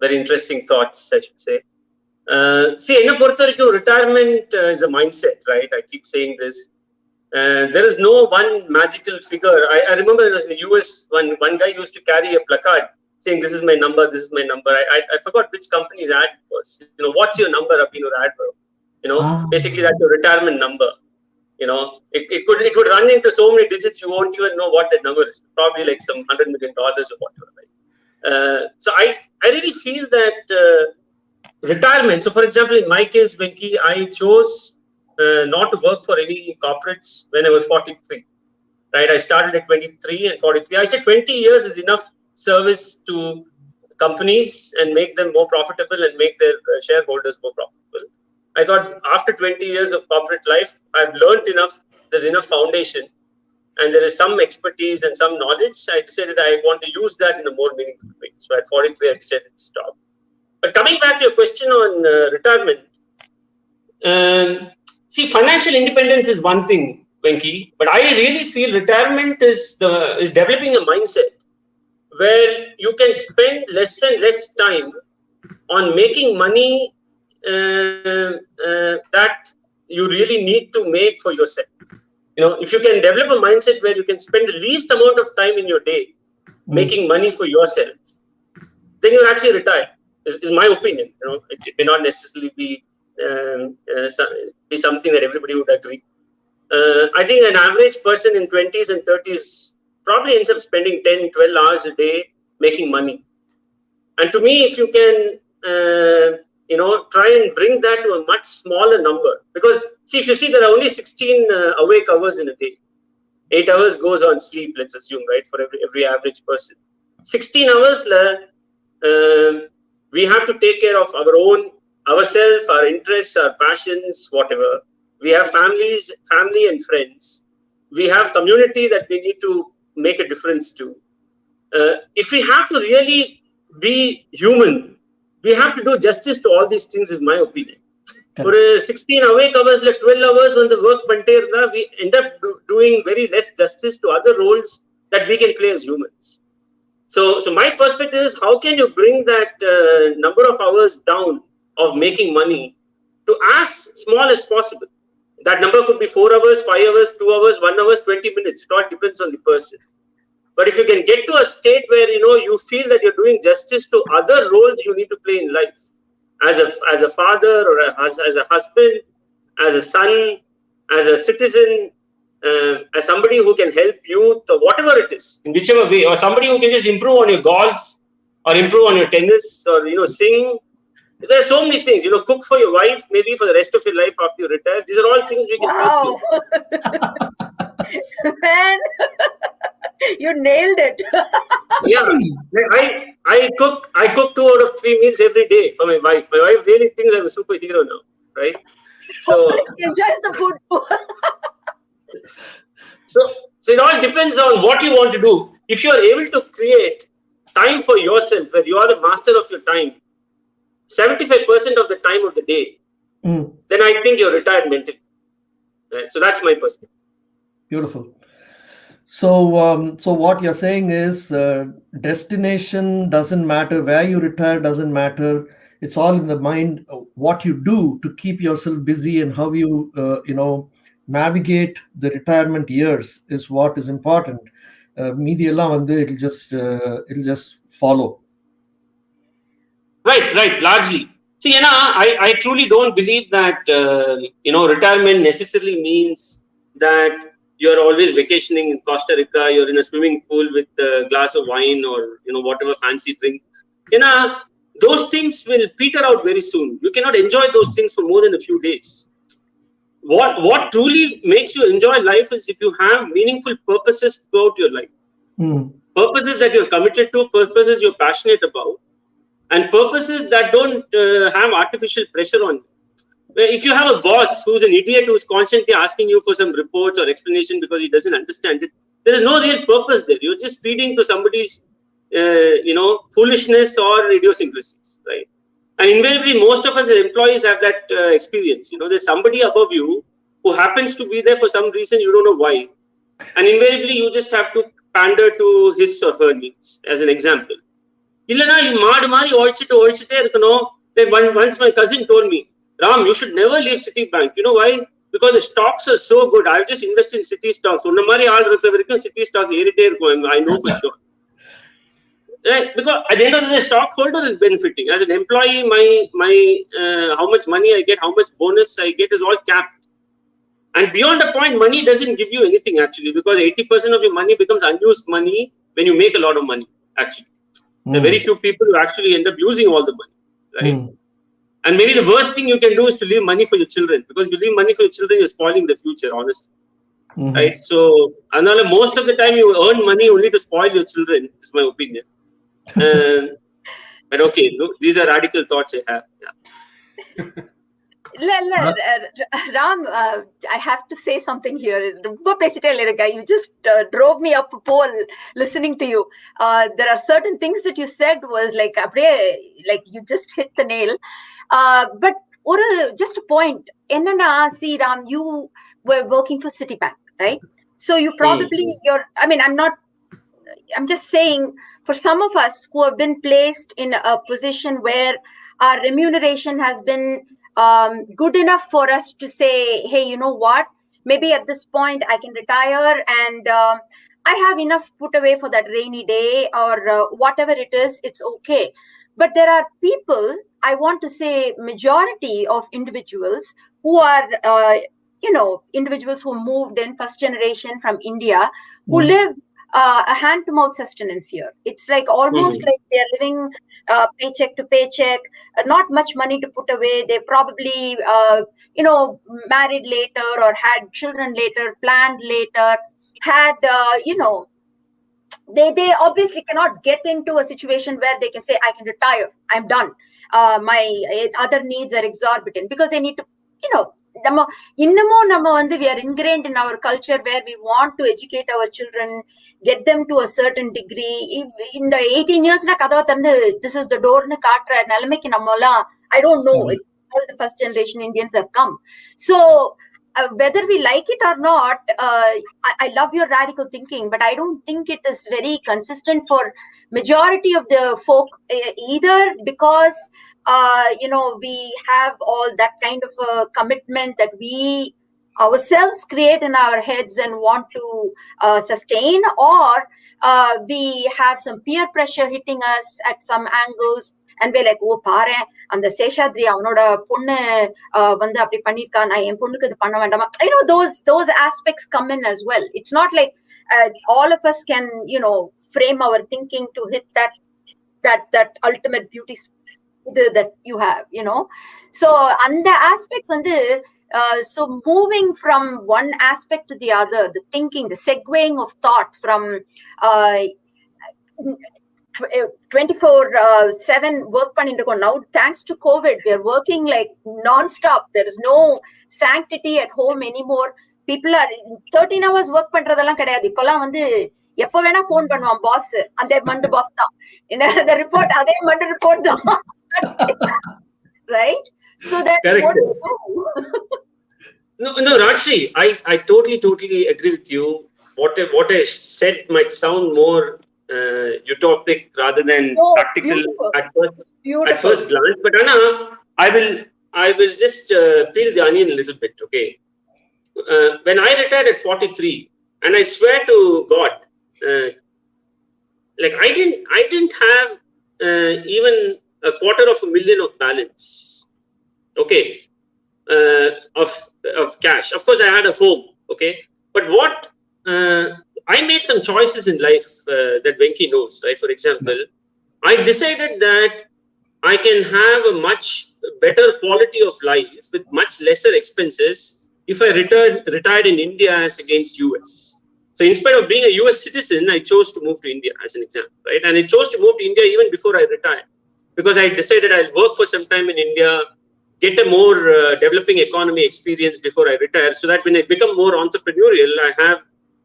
very interesting thoughts, I should say. See, in retirement is a mindset, right? I keep saying this. There is no one magical figure. I remember it was in the US, one guy used to carry a placard saying, "This is my number, this is my number." I forgot which company's ad it was. What's your number? ad, bro. Basically that's your retirement number. It would run into so many digits you won't even know what that number is. Probably like some $100 million or whatever. Right? So I really feel that retirement. So for example, in my case, Venki, I chose not to work for any corporates when I was 43. Right, I started at 23 and 43. I said 20 years is enough service to companies and make them more profitable and make their shareholders more profitable. I thought after 20 years of corporate life, I've learned enough. There's enough foundation, and there is some expertise and some knowledge. I decided I want to use that in a more meaningful way. So at 43, I decided to stop. But coming back to your question on retirement, see, financial independence is one thing, Venki, but I really feel retirement is developing a mindset where you can spend less and less time on making money that you really need to make for yourself. If you can develop a mindset where you can spend the least amount of time in your day making money for yourself, then you'll actually retire. Is my opinion. It may not necessarily be something that everybody would agree. I think an average person in 20s and 30s probably ends up spending 10, 12 hours a day making money. And to me, if you can, try and bring that to a much smaller number, because see, if you see, there are only 16 awake hours in a day. 8 hours goes on sleep, let's assume, right, for every average person. 16 hours, we have to take care of ourselves, our interests, our passions, whatever. We have family and friends. We have community that we need to make a difference to. If we have to really be human, we have to do justice to all these things, is my opinion. For 16 awake hours, 12 hours when the work bante, we end up doing very less justice to other roles that we can play as humans. So my perspective is, how can you bring that number of hours down of making money to as small as possible? That number could be 4 hours, 5 hours, 2 hours, 1 hour, 20 minutes. It all depends on the person. But if you can get to a state where you feel that you're doing justice to other roles you need to play in life, as a father or as a husband, as a son, as a citizen, as somebody who can help youth or whatever it is, in whichever way, or somebody who can just improve on your golf or improve on your tennis or sing. There are so many things, cook for your wife, maybe for the rest of your life after you retire. These are all things we can pursue. Man, you nailed it. Yeah, I cook 2 out of 3 meals every day for my wife. My wife really thinks I'm a superhero now, right? So she enjoys the food too. So it all depends on what you want to do. If you are able to create time for yourself, where you are the master of your time, 75% of the time of the day, then I think you're retired mentally. Right? So that's my perspective. Beautiful. So what you're saying is destination doesn't matter, where you retire doesn't matter. It's all in the mind. What you do to keep yourself busy and how you navigate the retirement years is what is important. Media it'll just follow. Right. Largely. See, I truly don't believe that retirement necessarily means that you're always vacationing in Costa Rica, you're in a swimming pool with a glass of wine or whatever fancy drink. Those things will peter out very soon. You cannot enjoy those things for more than a few days. What truly makes you enjoy life is if you have meaningful purposes throughout your life. Purposes that you're committed to, purposes you're passionate about, and purposes that don't have artificial pressure on you. If you have a boss who's an idiot who's constantly asking you for some reports or explanation because he doesn't understand it, there is no real purpose there. You're just feeding to somebody's foolishness or idiosyncrasies, right? And invariably, most of us as employees have that experience. There's somebody above you who happens to be there for some reason, you don't know why. And invariably, you just have to pander to his or her needs, as an example. Once my cousin told me, Ram, you should never leave Citibank. You know why? Because the stocks are so good. I've just invested in City stocks. City stocks, I know for sure. Right? Because at the end of the day, stockholder is benefiting. As an employee, my how much money I get, how much bonus I get is all capped. And beyond a point, money doesn't give you anything actually, because 80% of your money becomes unused money when you make a lot of money, actually. There are very few people who actually end up using all the money, right? And maybe the worst thing you can do is to leave money for your children, because you leave money for your children, you're spoiling the future, honestly. Right? So, most of the time you earn money only to spoil your children, is my opinion. But okay, look, these are radical thoughts I have. Yeah. Ram, I have to say something here. You just drove me up a pole listening to you. There are certain things that you said was like you just hit the nail. But just a point. See, Ram, you were working for Citibank, right? So you probably I'm just saying, for some of us who have been placed in a position where our remuneration has been good enough for us to say, hey, you know what, maybe at this point I can retire and I have enough put away for that rainy day or whatever it is, it's okay. But there are people, I want to say majority of individuals who are, individuals who moved in first generation from India, who live a hand-to-mouth sustenance here. It's like almost like they're living paycheck to paycheck, not much money to put away. They probably, married later or had children later, planned later, had, they obviously cannot get into a situation where they can say, I can retire, I'm done. My other needs are exorbitant because they need to, we are ingrained in our culture where we want to educate our children, get them to a certain degree. In the 18 years, this is the door. I don't know if all the first generation Indians have come. So whether we like it or not, I love your radical thinking, but I don't think it is very consistent for majority of the folk, either because we have all that kind of a commitment that we ourselves create in our heads and want to sustain, or we have some peer pressure hitting us at some angles. And we're like, oh, pare, and the Seshadri, avanoda ponnu vandu appdi pannirka, na en ponnukku idu panna vendama. Those aspects come in as well. It's not like all of us can, frame our thinking to hit that ultimate beauty that you have, So, and the aspects so moving from one aspect to the other, the thinking, the segueing of thought from 24/7 work pannirukkom. Now, thanks to COVID, we are working like non-stop. There is no sanctity at home anymore. People are 13 hours work பண்றதெல்லாம் கிடையாது. இப்பெல்லாம் எப்ப வேணா phone பண்ணுவான் pass, அந்த மண்டு pass தான். இந்த ரிப்போர்ட் அதே மண்டு ரிப்போர்ட் தான். Right? So that No, Rajshri, I totally agree with you. What I said might sound more utopic rather than practical at first glance, but Anna, I will just peel the onion a little bit. Okay, when I retired at 43, and I swear to God, like I didn't have even $250,000 of balance. Okay, of cash. Of course, I had a home. Okay, but what I made some choices in life that Venki knows, right? For example, I decided that I can have a much better quality of life with much lesser expenses if I retired in India as against US. So instead of being a US citizen, I chose to move to India as an example, right? And I chose to move to India even before I retired, because I decided I'll work for some time in India, get a more developing economy experience before I retire, so that when I become more entrepreneurial, I have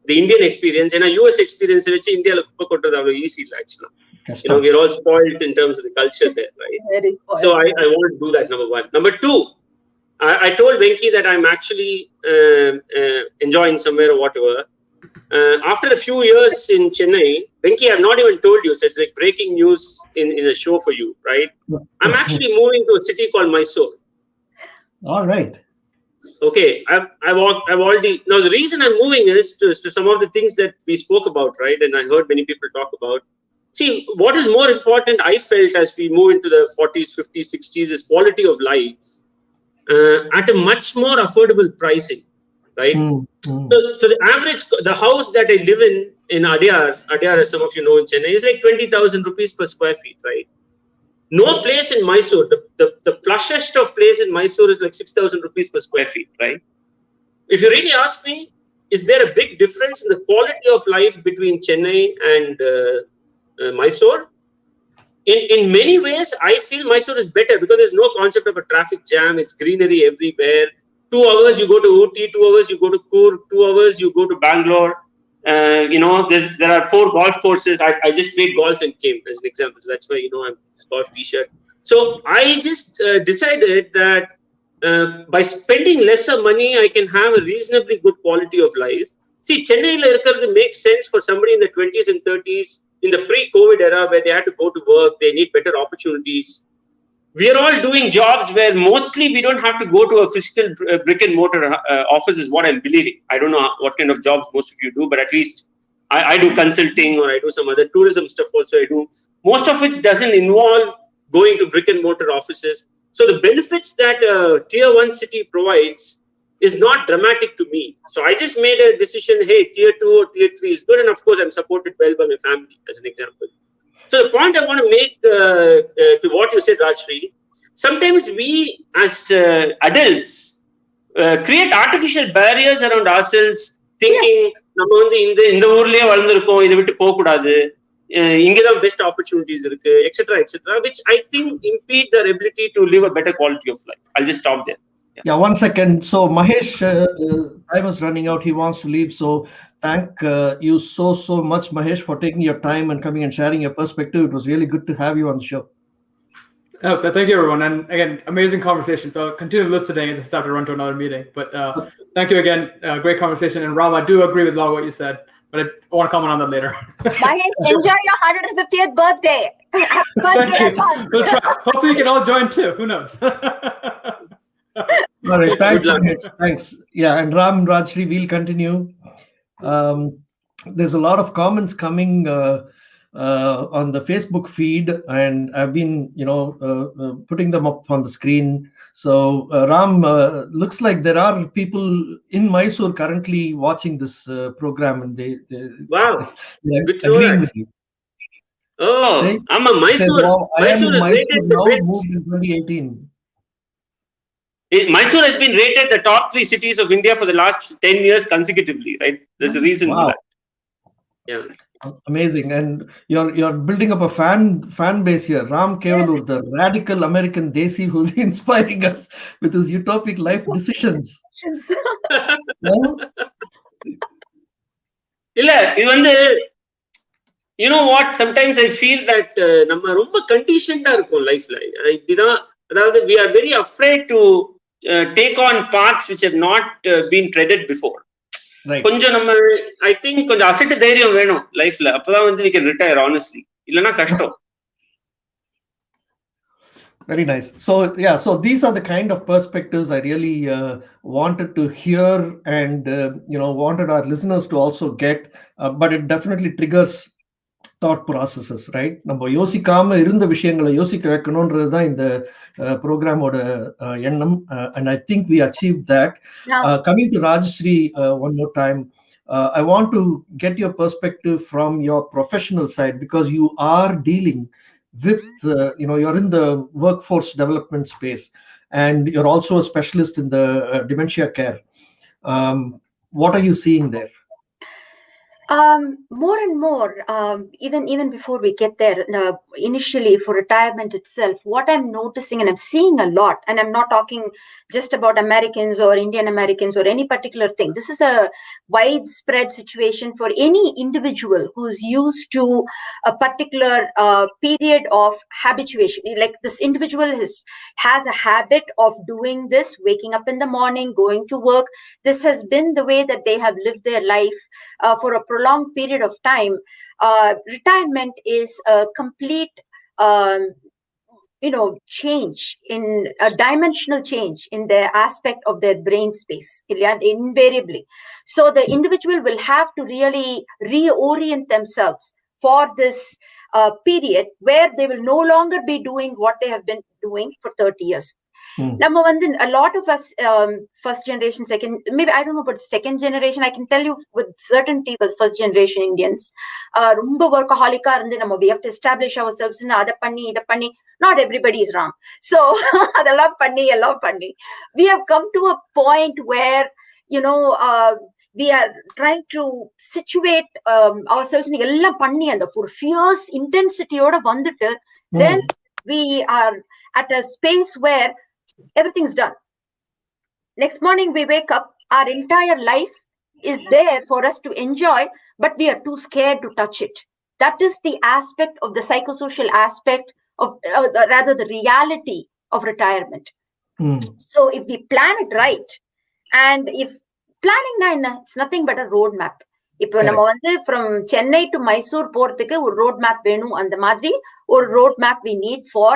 the Indian experience and a US experience, which India is easy actually. We're all spoiled in terms of the culture there, right? Very spoiled. So I want to do that, number one. Number two, I told Venki that I'm actually enjoying somewhere or whatever. After a few years in Chennai, Venki, I've not even told you, so it's like breaking news in a show for you, right? I'm actually moving to a city called Mysore. All right. Okay, I've already, now the reason I'm moving is to some of the things that we spoke about, right? And I heard many people talk about. See, what is more important, I felt, as we move into the 40s, 50s, 60s, is quality of life at a much more affordable pricing, right? So the house that I live in in Adyar, as some of you know, in Chennai, is like 20,000 rupees per square feet, right? No place in Mysore, the plushest of place in Mysore is like 6,000 rupees per square feet, right? If you really ask me, is there a big difference in the quality of life between Chennai and Mysore? In many ways, I feel Mysore is better because there's no concept of a traffic jam. It's greenery everywhere. 2 hours you go to Ooty, 2 hours you go to Coorg, 2 hours you go to Bangalore. There are 4 golf courses. I just played golf and came as an example. So that's why I'm golf t-shirt. So I just decided that by spending lesser money, I can have a reasonably good quality of life. See, Chennai makes sense for somebody in the 20s and 30s in the pre-COVID era where they had to go to work, they need better opportunities. We are all doing jobs where mostly we don't have to go to a physical brick and mortar office is what I'm believing. I don't know what kind of jobs most of you do, but at least I do consulting or I do some other tourism stuff also I do. Most of which doesn't involve going to brick and mortar offices. So the benefits that a tier 1 city provides is not dramatic to me. So I just made a decision, hey, tier 2 or tier 3 is good. And of course, I'm supported well by my family, as an example. So the point I want to make to what you said, Rajshri, sometimes we as adults create artificial barriers around ourselves, thinking, நம்ம வந்து இந்த ஊர்லயே வளர்ந்துருக்கோம், இதை விட்டு போக கூடாது, இங்கதான் best opportunities இருக்கு, etc., which I think impedes our ability to live a better quality of life. I'll just stop there. Yeah, 1 second. So Mahesh, time is running out. He wants to leave. So thank you so much, Mahesh, for taking your time and coming and sharing your perspective. It was really good to have you on the show. Oh, thank you, everyone. And again, amazing conversation. So I'll continue listening and just have to run to another meeting. But thank you again. Great conversation. And Ram, I do agree with a lot of what you said, but I want to comment on that later. Mahesh, enjoy your 150th birthday. Thank you. We'll try. Hopefully you can all join too. Who knows? All right, thanks, Mahesh. Thanks. Yeah, and Ram, Rajshri, we'll continue. There's a lot of comments coming on the Facebook feed, and I've been, putting them up on the screen. So, Ram, looks like there are people in Mysore currently watching this program, and they wow, they're agreeing with you. Oh, I'm a Mysore. Says, wow, I am Mysore Mysore now, moved in 2018. Mysore has been rated the top 3 cities of India for the last 10 years consecutively, right? There's a reason for that. Yeah. Amazing. And you're building up a fan base here. Ram Kevalur, the radical American Desi, who's inspiring us with his utopic life decisions. You know what? Sometimes I feel that நம்ம ரொம்ப கண்டிஷன்டா இருக்கும் லைஃப்ல. இதுதான், அதாவது we are very afraid to take on paths which have not been treaded before. கொஞ்சம் நம்ம I think கொஞ்சம் அசட்டு தைரியம் வேணும் லைஃப்ல. அப்பதான் வந்து we can retire honestly. இல்லனா கஷ்டம். Very nice. So yeah, so these are the kind of perspectives I really wanted to hear and wanted our listeners to also get, but it definitely triggers thought processes, right? நம்ம யோசிக்காம இருந்த விஷயங்களை யோசிக்க வைக்கணும்ன்றதுதான் இந்த ப்ரோக்ராமோட எண்ணம், and I think we achieved that. Coming to Rajshri one more time, I want to get your perspective from your professional side, because you are dealing with you're in the workforce development space, and you're also a specialist in the dementia care. What are you seeing there? More and more, even before we get there, initially for retirement itself, what I'm noticing and I'm seeing a lot, and I'm not talking just about Americans or Indian Americans or any particular thing. This is a widespread situation for any individual who's used to a particular period of habituation. Like this individual has a habit of doing this, waking up in the morning, going to work. This has been the way that they have lived their life for a prolonged period of time. Retirement is a complete change, in a dimensional change in the aspect of their brain space, invariably. So the individual will have to really reorient themselves for this period where they will no longer be doing what they have been doing for 30 years. Number one, then a lot of us, first generation, second, maybe I don't know about second generation. I can tell you with certainty, with first generation Indians, rumba workaholic we have to establish ourselves in other panni, ida panni. Not everybody is Ram. So adella panni. We have come to a point where, you know, we are trying to situate ourselves in ella panni and for fierce intensity oda vandittu. Then we are at a space where everything's done. Next morning we wake up, our entire life is there for us to enjoy, but we are too scared to touch it. That is the aspect of the psychosocial aspect of, rather the reality of retirement. So if we plan it right, and if planning it's nothing but a roadmap. இப்போ நம்ம வந்து from Chennai to Mysore போறதுக்கு ஒரு road map வேணும். அந்த மாதிரி ஒரு road map we need for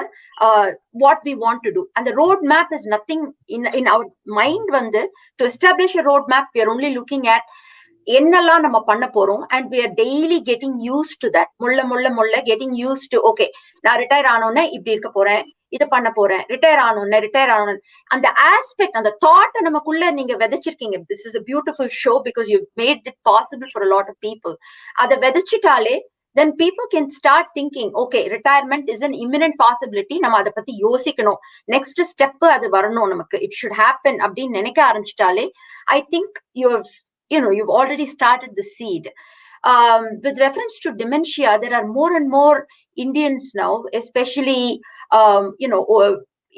what we want to do. And the road map is nothing in our mind வந்து to establish a road map. We are only looking at என்னெல்லாம் நம்ம பண்ண போறோம், and we are daily getting used to that. முள்ள getting used to, okay, நான் retire ஆனோன்னே இப்படி இருக்க போறேன், இது பண்ண போறேன், ரிட்டையர் ஆனோன்னு அந்த ஆஸ்பெக்ட், அந்த தாட் நமக்குள்ள நீங்க விதைச்சிருக்கீங்க. This is a beautiful show because you've made it possible for a lot of people. அதை விதைச்சிட்டாலே then people can start thinking, okay, retirement is an imminent possibility. நம்ம அதை பத்தி யோசிக்கணும், next step அது வரணும் நமக்கு, it should happen அப்படின்னு நினைக்க ஆரம்பிச்சிட்டாலே I think you've already started the seed. With reference to dementia, there are more and more Indians now, especially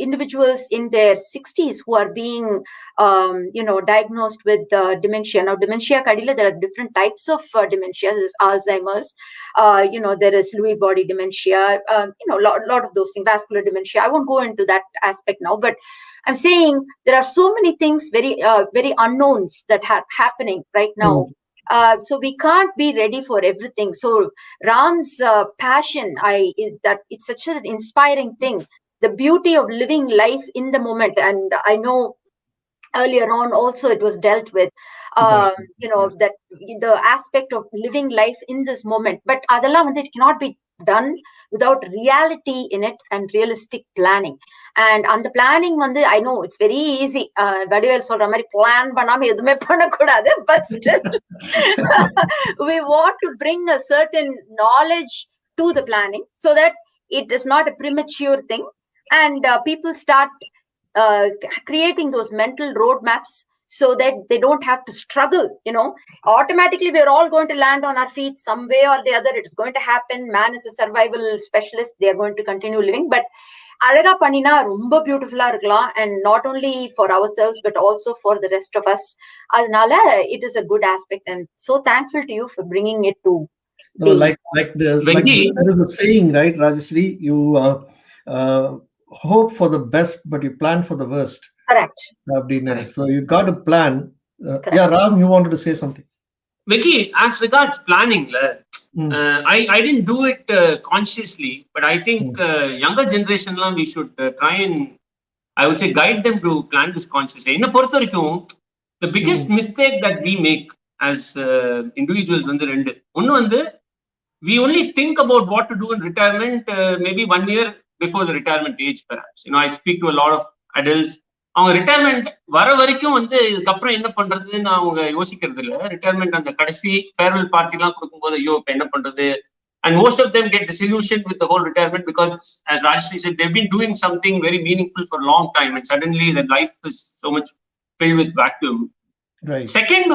individuals in their 60s who are being diagnosed with dementia. Now dementia kadila, there are different types of dementia. There's Alzheimer's, there is Lewy body dementia, lot of those things, vascular dementia. I won't go into that aspect now, but I'm saying there are so many things, very unknowns that are happening right now. So we can't be ready for everything. So Ram's passion, that it's such an inspiring thing. The beauty of living life in the moment. And I know earlier on also it was dealt with, that the aspect of living life in this moment. But adella it cannot be done without reality in it and realistic planning. And on the planning I know it's very easy. Vadivel solra mari plan பண்ணாம எதுமே பண்ணக்கூடாது, but still we want to bring a certain knowledge to the planning so that it is not a premature thing, and people start creating those mental roadmaps so that they don't have to struggle. Automatically we're all going to land on our feet some way or the other. It's going to happen. Man is a survival specialist. They are going to continue living, but அழகா பண்ணினா ரொம்ப பியூட்டிஃபுல்லா இருக்கலாம், and not only for ourselves but also for the rest of us. அதனால it is a good aspect, and so thankful to you for bringing it to there is a saying, right, Rajeshri, you hope for the best but you plan for the worst. Correct. So you got a plan. Yeah, Ram, you wanted to say something. Vicky, as regards planning, I didn't do it consciously, but I think younger generation we should try and, I would say, guide them to plan this consciously. Inna portha varaikkum the biggest mistake that we make as individuals rendu onnu we only think about what to do in retirement maybe 1 year before the retirement age, perhaps. I speak to a lot of adults. அவங்க retirement வர வரைக்கும் இதுக்கப்புறம் என்ன பண்றதுன்னு அவங்க யோசிக்கிறது இல்ல. Retirement அந்த கடைசி ஃபேர்வெல் பார்ட்டி எல்லாம் கொடுக்கும்போது ஐயோ இப்ப என்ன பண்றது, and most of them get disillusioned with the whole retirement because, as Rajeshri said, they've been doing something very meaningful for a long time and suddenly their life is so much filled with vacuum. Right. Second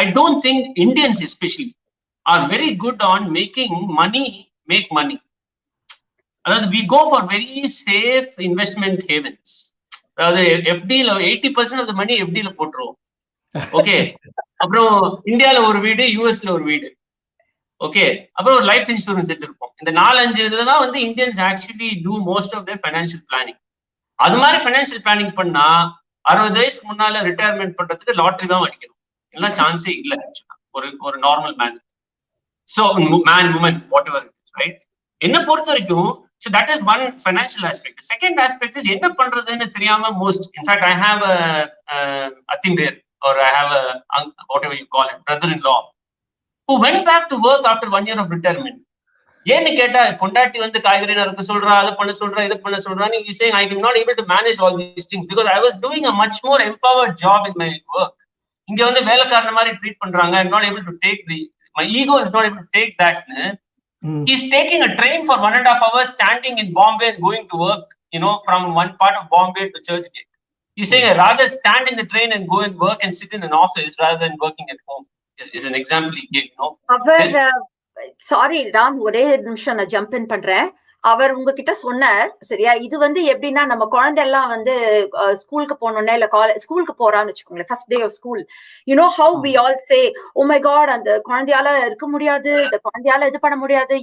I don't think Indians especially are very good on making money make money. We go for very safe investment havens. FD 80% of the money FD la போட்டுருவோம். Okay, அப்புறம் இந்தியால ஒரு வீடு, யூஎஸ்ல ஒரு வீடு, okay, அப்புறம் ஒரு லைஃப் இன்சூரன்ஸ் வச்சிருப்போம். இந்த 4-5 இதுதான் Indians actually do most of their financial planning. அது மாதிரி ஃபைனான்சியல் பிளானிங் பண்ணா 60 வயசுக்கு முன்னால ரிட்டையர்மெண்ட் பண்றதுக்கு லாட்டரி தான் அடிக்கணும், எல்லாம் சான்ஸே இல்லை ஒரு normal man. So man woman whatever it is, right? என்ன பொறுத்த வரைக்கும், so that is one financial aspect. The second aspect is என்ன பண்றதுன்னு தெரியாம most. In fact, I have a thing there, or I have a whatever you call it, brother-in-law, who went back to work after 1 year of retirement. ஏன்னு கேட்டா பொண்டாட்டி வந்து காய்கறி நறுக்க சொல்றா, அதை பண்ண சொல்றா, இதை பண்ண சொல்றான்னு he's saying I am not able to manage all these things because I was doing a much more empowered job in my work. இங்க வந்து வேலைக்காரன மாதிரி ட்ரீட் பண்றாங்க. I am not able to take my ego is not able to take that. He's taking a train for 1.5 hours, standing in Bombay and going to work, from one part of Bombay to Churchgate. He's saying I rather stand in the train and go and work and sit in an office rather than working at home. Is an example he gave, sorry Ram, ஒரே நிமிஷம் நான் jump in பண்றேன். அவர் உங்ககிட்ட சொன்னார் சரியா, இது வந்து எப்படின்னா நம்ம குழந்தை எல்லாம் வந்து ஸ்கூலுக்கு போனோம்னா இல்ல ஸ்கூலுக்கு போறான்னு வச்சுக்கோங்களேன், first day of school, how we all say oh my god அந்த குழந்தையால இருக்க முடியாது, இந்த குழந்தையால இது பண்ண முடியாது.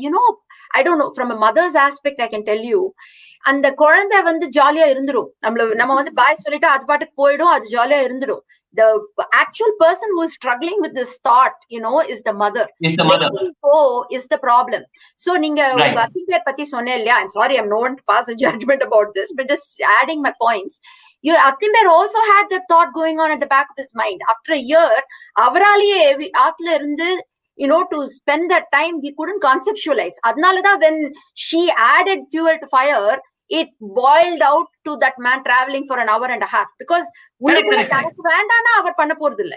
I don't know, from a mother's aspect I can tell you, அந்த குழந்தை வந்து ஜாலியா இருந்துடும். நம்ம வந்து பாய் சொல்லிட்டு அது பாட்டுக்கு போயிடும், அது ஜாலியா இருந்துடும். The actual person who is struggling with this thought, is the mother. Letting go is the problem. So நீங்க உங்க அத்திம்பேர் பத்தி சொன்னே இல்லையா, I'm sorry, I'm no one to pass a judgment about this, but just adding my points. Your அத்திம்பேர் also had that thought going on at the back of his mind. After a year, அவராலேயே ஆத்துல இருந்து to spend that time, he couldn't conceptualize. அதனாலதான் when she added fuel to fire, it boiled out to that man traveling for an hour and a half because எனக்கு வேண்டானா அவர் பண்ண போறது இல்ல.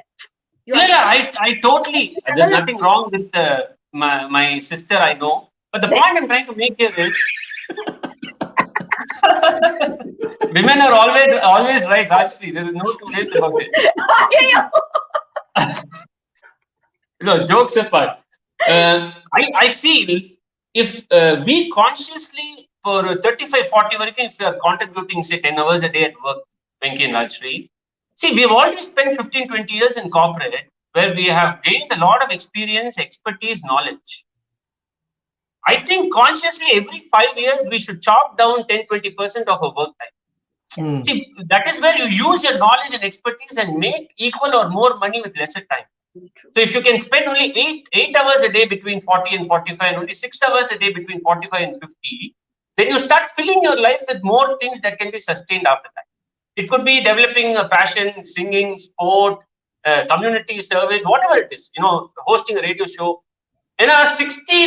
I totally, there's nothing wrong with my sister, I know, but the point I'm trying to make here is women are always right, Rajshri. There is no two ways about it. Jokes apart, I feel if we consciously for 35-40 varakum, if you are contributing say 10 hours a day at work, Venki and Rajshri, see, we've already spent 15-20 years in corporate where we have gained a lot of experience, expertise, knowledge. I think consciously every 5 years we should chop down 10-20% of our work time. See, that is where you use your knowledge and expertise and make equal or more money with lesser time. So if you can spend only 8 hours a day between 40 and 45 and only 6 hours a day between 45 and 50, then you start filling your life with more things that can be sustained after that. It could be developing a passion, singing, sport, community service, whatever it is, hosting a radio show. And 60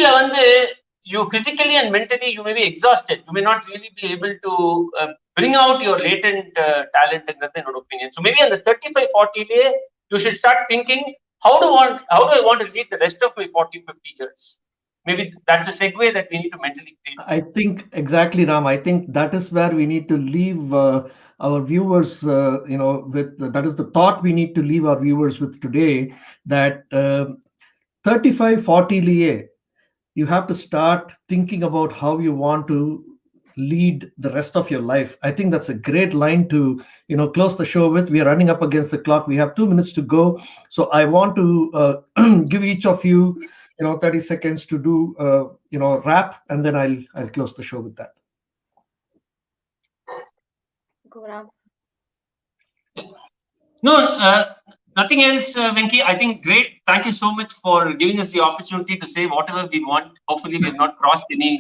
you physically and mentally, you may be exhausted. You may not really be able to bring out your latent talent in your opinion. So maybe on the 35-40 day, you should start thinking, how do I want to lead the rest of my 40-50 years? Maybe that's a segue that we need to mentally create. I think exactly, Ram. I think that is where we need to leave our viewers, with that is the thought we need to leave our viewers with today, that 35-40 liye, you have to start thinking about how you want to lead the rest of your life. I think that's a great line to close the show with. We are running up against the clock. We have 2 minutes to go, so I want to give each of you 30 seconds to do wrap, and then I'll close the show with that. Go around. No, nothing else, Venki. I think great. Thank you so much for giving us the opportunity to say whatever we want. Hopefully we have not crossed any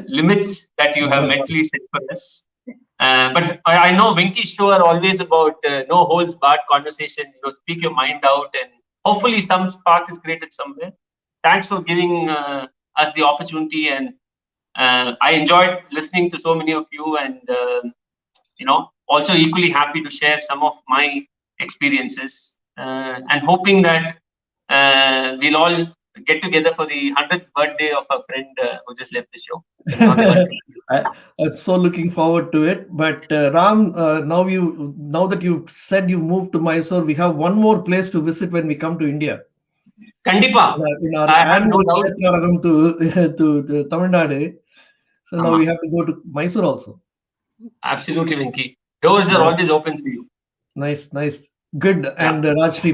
limits that you have mentally set for us. But I know Venki's show are always about no holds barred conversation. Speak your mind out, and hopefully some spark is created somewhere. Thanks for giving us the opportunity, and I enjoyed listening to so many of you, and also equally happy to share some of my experiences, and hoping that we'll all get together for the 100th birthday of a friend who just left the show. I'm so looking forward to it. But Ram, now that you've said you moved to Mysore, we have one more place to visit when we come to India. Kandipa. In our annual to Tamil Nadu. So now we have to go to Mysore also. Absolutely, Venki. Doors are always open for you. Nice. Good. And Rajshri,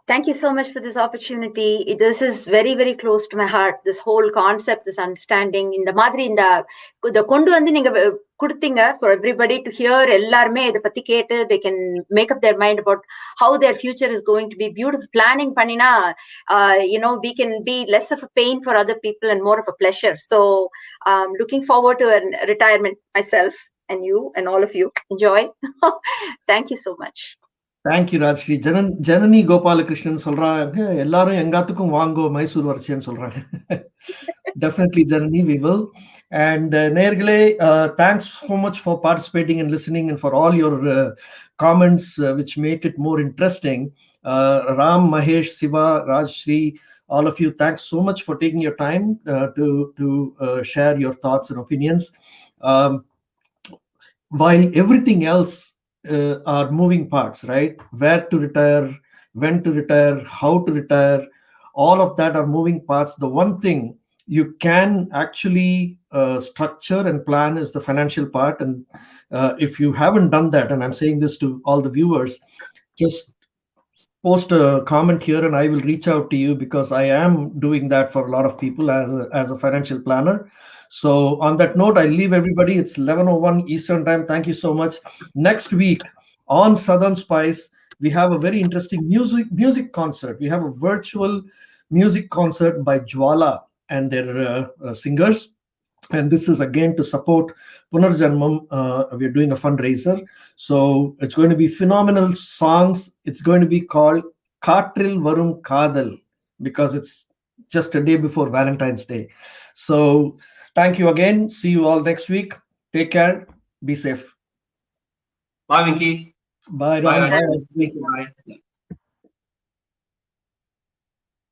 thank you so much for this opportunity. This is very, very close to my heart. This whole concept, this understanding, இந்த மாதிரி இந்த கொண்டு வந்து நீங்க கொடுத்தீங்க for everybody to hear. எல்லாருமே இதை பத்தி கேட்டு they can make up their mind about how their future is going to be. Beautiful planning பண்ணினா we can be less of a pain for other people and more of a pleasure. So looking forward to a retirement myself and you and all of you. Enjoy. Thank you so much. Thank you, Rajshri. Janani Gopalakrishnan சொல்றாங்க, எல்லாரும் எங்காத்துக்கும் வாங்கோ மைசூர் வரிசைன்னு சொல்றாங்க. Definitely, Janani, we will. And நேயர்களே, thanks so much for participating and listening and for all your comments which make it more interesting. Ram, Mahesh, Siva, Rajshri, all of you, thanks so much for taking your time to share your thoughts and opinions. While everything else are moving parts, right? Where to retire, when to retire, how to retire, all of that are moving parts. The one thing you can actually structure and plan is the financial part. And if you haven't done that, and I'm saying this to all the viewers, just post a comment here and I will reach out to you, because I am doing that for a lot of people as a financial planner. So on that note, I leave everybody. It's 11:01 Eastern time. Thank you so much. Next week on Southern Spice, we have a very interesting music concert. We have a virtual music concert by Jwala and their singers. And this is again to support Punarjanmam. We're doing a fundraiser. So it's going to be phenomenal songs. It's going to be called Katril Varum Kadal, because it's just a day before Valentine's Day. So thank you again. See you all next week. Take care. Be safe. Bye, Vinky. Bye, Ram. Bye, Bye. Bye.